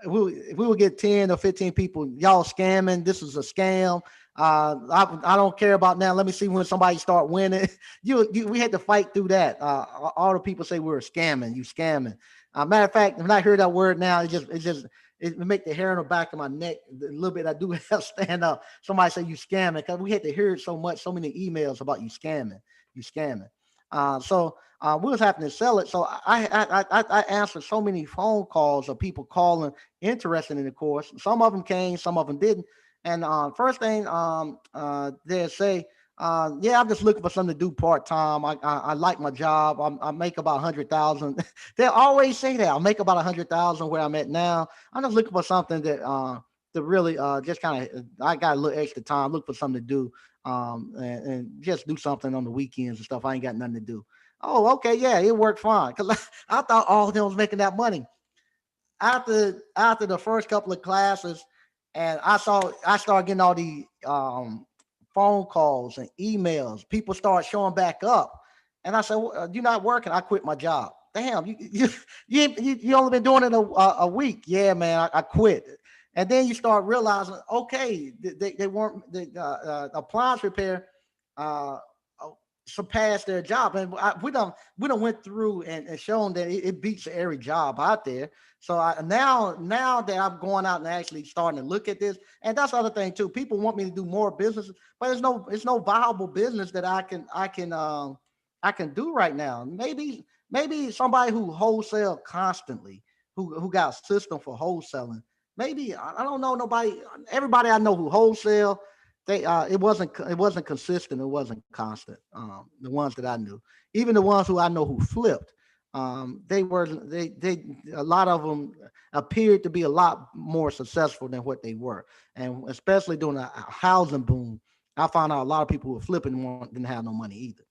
we would get 10 or 15 people. Y'all scamming. This is a scam. I don't care about now. Let me see when somebody start winning. We had to fight through that. All the people say we're scamming. You scamming. Matter of fact, when I hear that word now, it make the hair on the back of my neck a little bit. I do have stand up. Somebody say you scamming because we had to hear it so much, so many emails about you scamming. We was having to sell it. So I answered so many phone calls of people calling interested in the course. Some of them came, some of them didn't. And first thing they say, yeah, I'm just looking for something to do part time. I like my job. I make about 100,000. They always say that I make about 100,000 where I'm at now. I'm just looking for something that really just kind of I got a little extra time. Look for something to do and just do something on the weekends and stuff. I ain't got nothing to do. Oh, okay, yeah, it worked fine because I thought all of them was making that money after the first couple of classes, and I started getting all these phone calls and emails. People start showing back up, and I said, well, "You're not working." I quit my job. Damn, you only been doing it a week. Yeah, man, I quit. And then you start realizing, okay, they weren't the appliance repair. Uh, Surpass their job. And we don't went through and shown that it beats every job out there. So now that I'm going out and actually starting to look at this, and that's the other thing too. People want me to do more business, but it's no viable business that I can do right now. Maybe somebody who wholesale constantly, who got a system for wholesaling. Maybe I don't know nobody. Everybody I know who wholesale, it wasn't consistent. It wasn't constant. The ones that I knew, even the ones who I know who flipped, they a lot of them appeared to be a lot more successful than what they were, and especially during a housing boom, I found out a lot of people who were flipping didn't have no money either.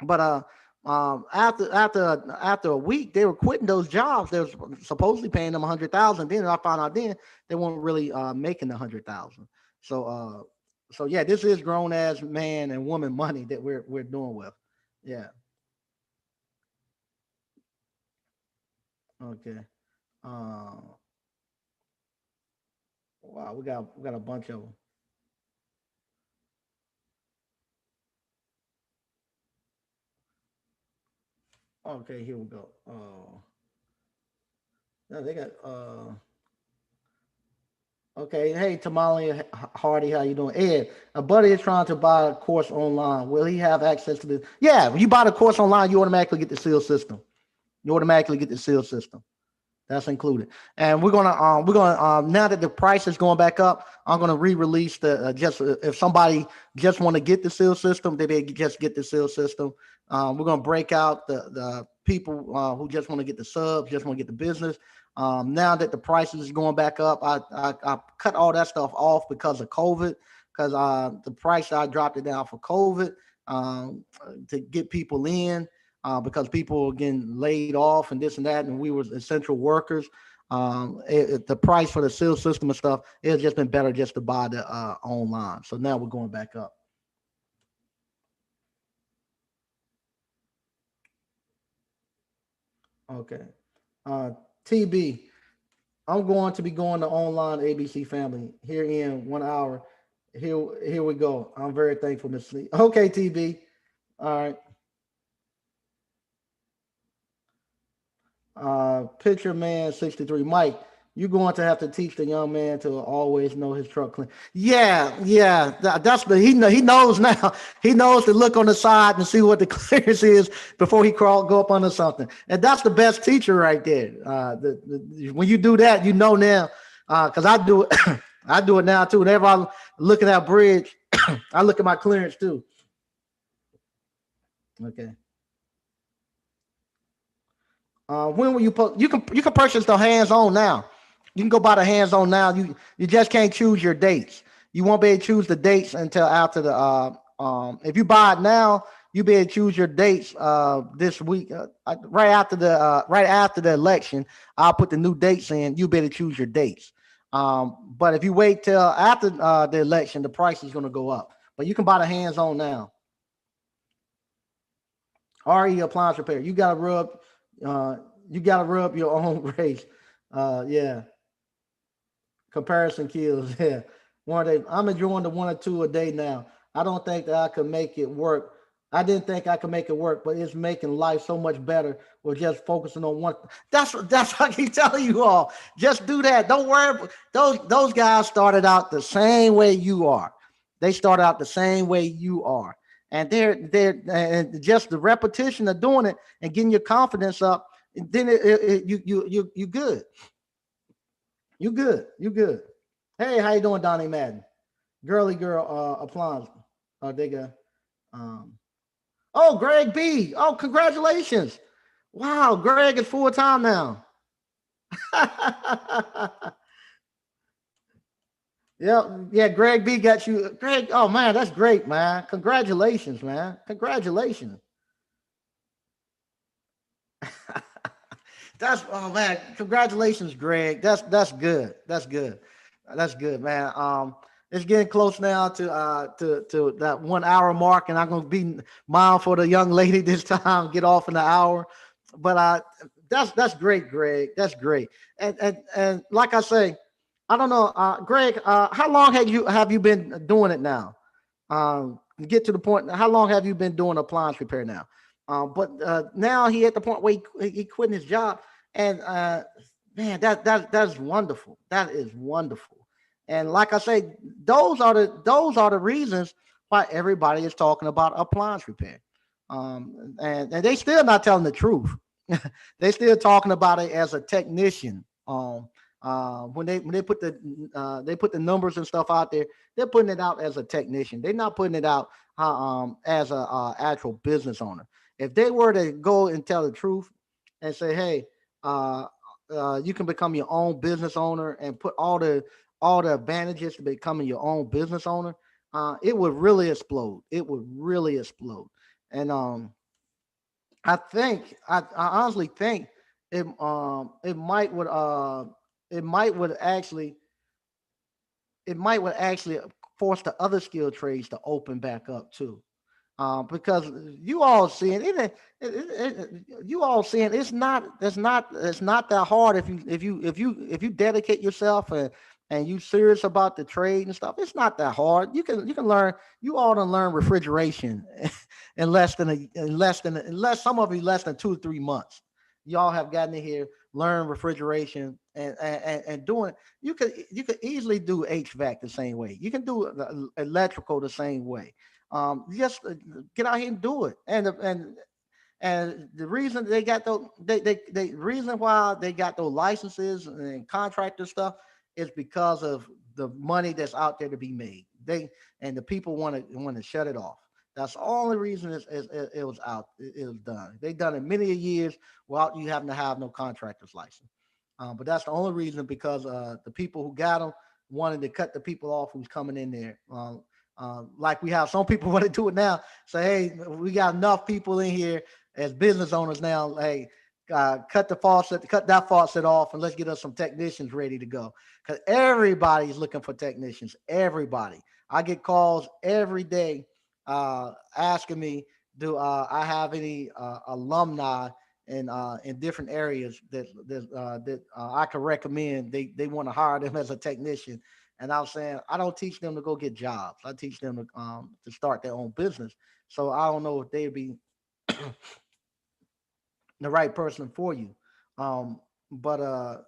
But after a week, they were quitting those jobs. They were supposedly paying them 100,000. Then I found out then they weren't really making 100,000. So yeah, this is grown ass man and woman money that we're doing with. Yeah. Okay. Uh, wow, we got a bunch of them. Okay, here we go. No, they got okay, hey Tamale Hardy, how you doing? Ed, a buddy is trying to buy a course online. Will he have access to this? Yeah, when you buy the course online, you automatically get the seal system. You automatically get the seal system. That's included. And we're gonna now that the price is going back up, I'm gonna re-release the just if somebody just want to get the seal system, they just get the seal system. We're gonna break out the people who just want to get the subs, just want to get the business. Now that the prices is going back up, I cut all that stuff off because of COVID. Because the price I dropped it down for COVID to get people in because people were getting laid off and this and that, and we were essential workers. The price for the seal system and stuff, it's just been better just to buy the online. So now we're going back up. Okay. Uh, TB, I'm going to be going to online ABC Family here in 1 hour. Here we go. I'm very thankful, Miss Lee. Okay, TB. All right. Picture man 63. Mike, you're going to have to teach the young man to always know his truck clean. Yeah, yeah. That's the he knows now. He knows to look on the side and see what the clearance is before he go up under something. And that's the best teacher right there. When you do that, you know now. Because I do it, I do it now too. Whenever I'm looking at a bridge, I look at my clearance too. Okay. When will you put? You can purchase the hands on now. You can go buy the hands on now. You just can't choose your dates. You won't be able to choose the dates until after the if you buy it now, you be able to choose your dates this week right after the election. I'll put the new dates in. You better choose your dates. But if you wait till after the election, the price is going to go up. But you can buy the hands on now. RE appliance repair. Uh, you gotta rub your own race. Yeah, comparison kills. Yeah, one day I'm enjoying the one or two a day now. I don't think that I could make it work. I didn't think I could make it work, but it's making life so much better. We're just focusing on one. That's what I keep telling you all. Just do that. Don't worry. Those guys started out the same way you are. They started out the same way you are, and they're and just the repetition of doing it and getting your confidence up. Then you good. You good. You good. Hey, how you doing, Donnie Madden? Girly girl applause. Oh, they got um oh Greg B. Oh, congratulations. Wow, Greg is full time now. Yeah, yeah, Greg B got you. Greg, oh man, that's great, man. Congratulations, man. Congratulations. That's oh man, congratulations, Greg. That's good. That's good. That's good, man. It's getting close now to that 1 hour mark, and I'm gonna be mindful of the young lady this time. Get off in the hour, but that's great, Greg. That's great. And like I say, I don't know, Greg. How long have you been doing it now? Get to the point. How long have you been doing appliance repair now? But now he at the point where he quitting his job, and man, that's wonderful. That is wonderful. And like I say, those are the reasons why everybody is talking about appliance repair. And they still not telling the truth. They still talking about it as a technician. When they put the numbers and stuff out there, they're putting it out as a technician. They're not putting it out as a actual business owner. If they were to go and tell the truth and say, hey, uh, you can become your own business owner and put all the advantages to becoming your own business owner, it would really explode. It would really explode. And I honestly think it it might would actually it might would actually force the other skill trades to open back up too. Because you all seeing you all seeing it's not that hard if you dedicate yourself and you serious about the trade and stuff. It's not that hard. You can learn. You all done learn refrigeration in less some of you less than 2 or 3 months. Y'all have gotten in here, learn refrigeration and doing it. You could easily do HVAC the same way. You can do electrical the same way. Just get out here and do it. And the reason they got those they reason why they got those licenses and contractor stuff is because of the money that's out there to be made. And the people want to shut it off. That's the only reason it was out. It was done. They done it many years without you having to have no contractor's license. But that's the only reason because the people who got them wanted to cut the people off who's coming in there. Like we have some people want to do it now. Say, hey, we got enough people in here as business owners now. Hey, cut that faucet off, and let's get us some technicians ready to go. Because everybody's looking for technicians. Everybody. I get calls every day asking me, do I have any alumni in different areas that I could recommend. They want to hire them as a technician, and I was saying I don't teach them to go get jobs. I teach them to start their own business. So I don't know if they'd be the right person for you. But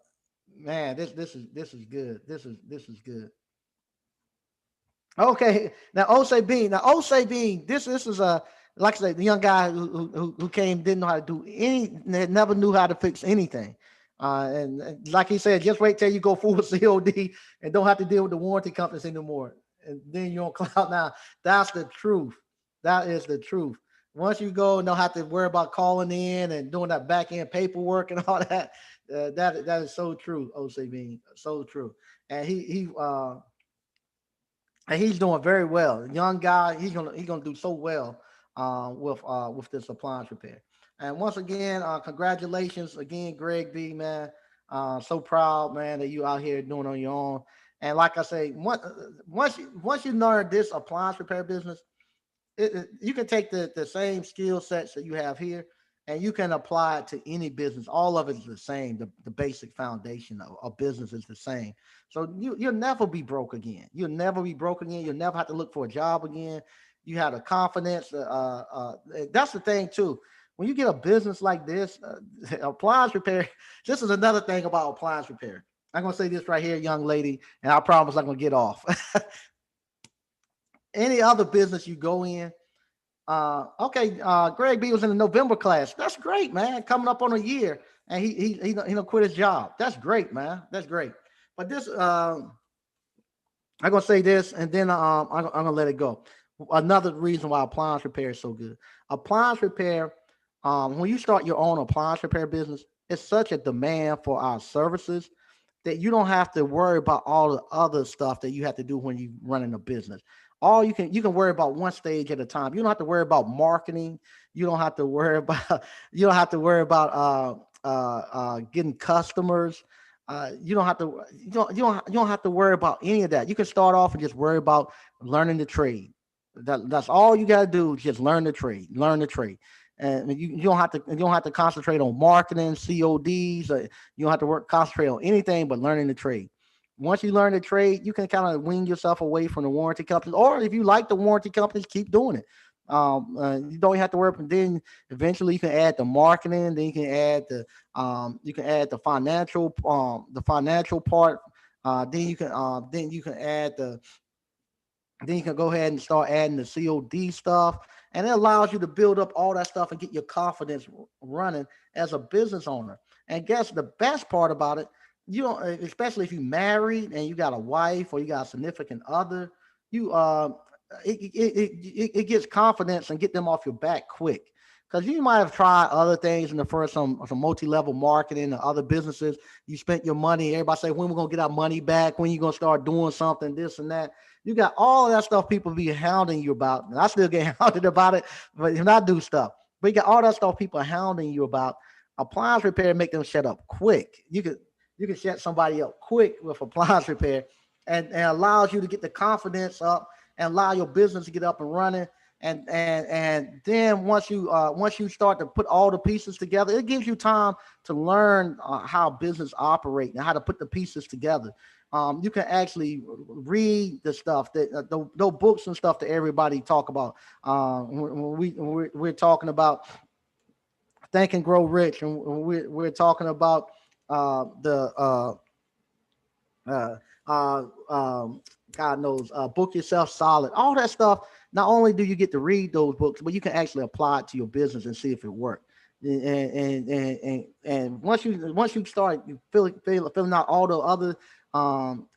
man, this is good. This is good. Okay, now Osei Bean. Now Osei Bean. This is a like I said, the young guy who came didn't know how to do never knew how to fix anything. And like he said, just wait till you go full COD and don't have to deal with the warranty companies anymore. and then you're on cloud nine. That's the truth. That is the truth. Once you go and don't have to worry about calling in and doing that back end paperwork and all that, that is so true. OCB, so true. And he's doing very well. Young guy, he's gonna do so well with this appliance repair. And once again, congratulations again, Greg B. Man, so proud, man, that you out here doing on your own. And like I say, once you learn this appliance repair business, you can take the same skill sets that you have here and you can apply it to any business. All of it is the same. The basic foundation of business is the same. So you'll never be broke again. You'll never be broke again. You'll never have to look for a job again. You have the confidence. That's the thing too. When you get a business like this, appliance repair, this is another thing about appliance repair. I'm going to say this right here, young lady, and I promise I'm going to get off. Any other business you go in, okay, Greg B was in the November class. That's great, man. Coming up on a year, and he don't quit his job. That's great, man. That's great. But this, I'm gonna say this, and then I'm gonna let it go. Another reason why appliance repair is so good. Appliance repair, when you start your own appliance repair business, it's such a demand for our services that you don't have to worry about all the other stuff that you have to do when you running a business. All you can worry about one stage at a time. You don't have to worry about marketing. You don't have to worry about you don't have to worry about getting customers. You don't have to worry about any of that. You can start off and just worry about learning the trade. That's all you got to do. Just learn the trade. Learn the trade. And you don't have to concentrate on marketing, CODs. You don't have to concentrate on anything but learning the trade. Once you learn the trade, you can kind of wean yourself away from the warranty companies. Or if you like the warranty companies, keep doing it. You don't have to worry. Then eventually you can add the marketing. Then you can add the financial part. Then you can add the then you can go ahead and start adding the COD stuff, and it allows you to build up all that stuff and get your confidence running as a business owner. And guess the best part about it, you don't, especially if you married and you got a wife or you got a significant other, you it gets confidence and get them off your back quick. Because you might have tried other things in the first some multi-level marketing and other businesses. You spent your money. Everybody say, when we're gonna get our money back? When you gonna start doing something? This and that. You got all of that stuff people be hounding you about. And I still get hounded about it, but when I do stuff. But you got all that stuff people hounding you about. Appliance repair make them shut up quick. You can shut somebody up quick with appliance repair, and allows you to get the confidence up and allow your business to get up and running. And then once you start to put all the pieces together, it gives you time to learn how business operate and how to put the pieces together. You can actually read the stuff that the books and stuff that everybody talk about. We're talking about Think and Grow Rich, and we're talking about the uh, God knows, book yourself solid. All that stuff. Not only do you get to read those books, but you can actually apply it to your business and see if it works. And once you start you filling out all the other um,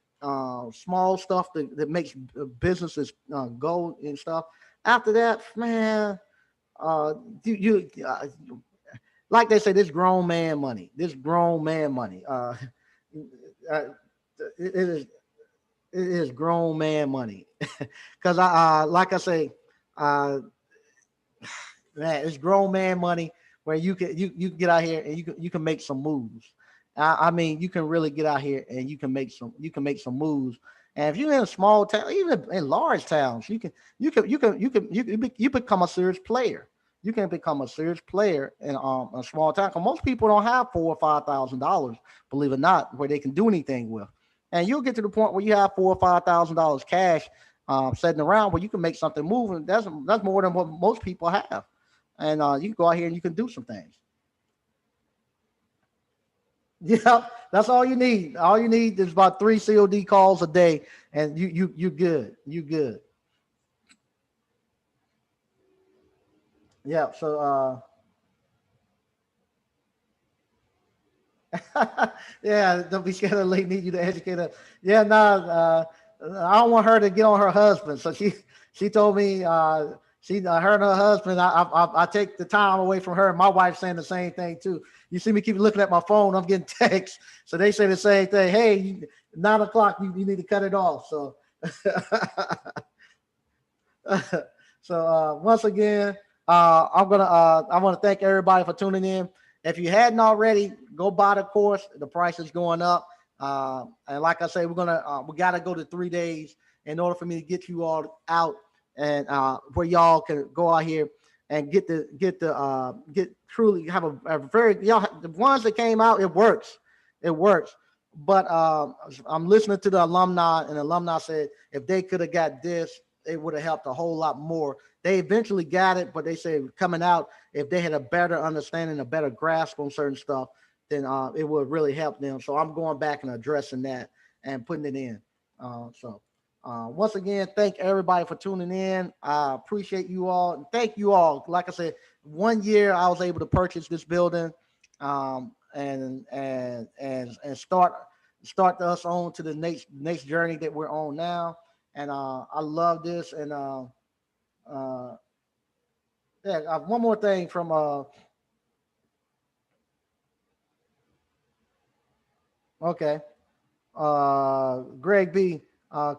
small stuff that makes businesses go and stuff. After that, man, uh, like they say, this grown man money. This grown man money. Uh, it is grown man money. Because like I say, uh, man, it's grown man money where you can get out here and you can make some moves. I mean, you can really get out here and you can make some moves. And if you're in a small town, even in large towns, you become a serious player. You can become a serious player in a small town. Because most people don't have $4 or $5,000, believe it or not, where they can do anything with. And you'll get to the point where you have $4 or $5,000 cash sitting around where you can make something move, and that's more than what most people have. And you can go out here and you can do some things. Yeah, that's all you need. All you need is about three COD calls a day, and you good. You good. Yeah. So yeah, don't be scared of lady need you to educate her. Yeah, no. I don't want her to get on her husband. So she told me she her and her husband. I take the time away from her. My wife's saying the same thing too. You see me keep looking at my phone. I'm getting texts. So they say the same thing. Hey, 9 o'clock. You need to cut it off. So so once again, I want to thank everybody for tuning in. If you hadn't already, go buy the course. The price is going up. And like I say, we gotta go to 3 days in order for me to get you all out and where y'all can go out here and get truly have a very y'all the ones that came out, it works. But I'm listening to the alumni, and the alumni said if they could have got this, it would have helped a whole lot more. They eventually got it, but they say coming out, if they had a better understanding, a better grasp on certain stuff, then it would really help them. So I'm going back and addressing that and putting it in. Once again, thank everybody for tuning in. I appreciate you all. And thank you all. Like I said, 1 year I was able to purchase this building and start us on to the next journey that we're on now. And I love this. And uh, yeah, one more thing from okay. Greg B.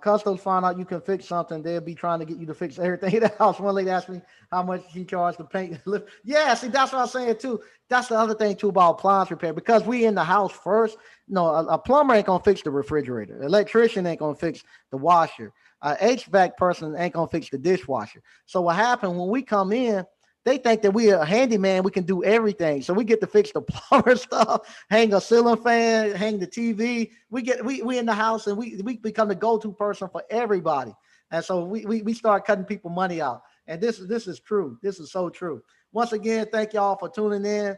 Customs find out you can fix something, they'll be trying to get you to fix everything in the house. One lady asked me how much she charged to paint. Yeah, see, that's what I'm saying too. That's the other thing too about appliance repair because we in the house first. No, a plumber ain't gonna fix the refrigerator. Electrician ain't gonna fix the washer. HVAC person ain't gonna fix the dishwasher. So what happened when we come in? They think that we are a handyman. We can do everything. So we get to fix the plumber stuff, hang a ceiling fan, hang the TV. We in the house and we become the go-to person for everybody. And so we start cutting people money out. And this is true. This is so true. Once again, thank y'all for tuning in.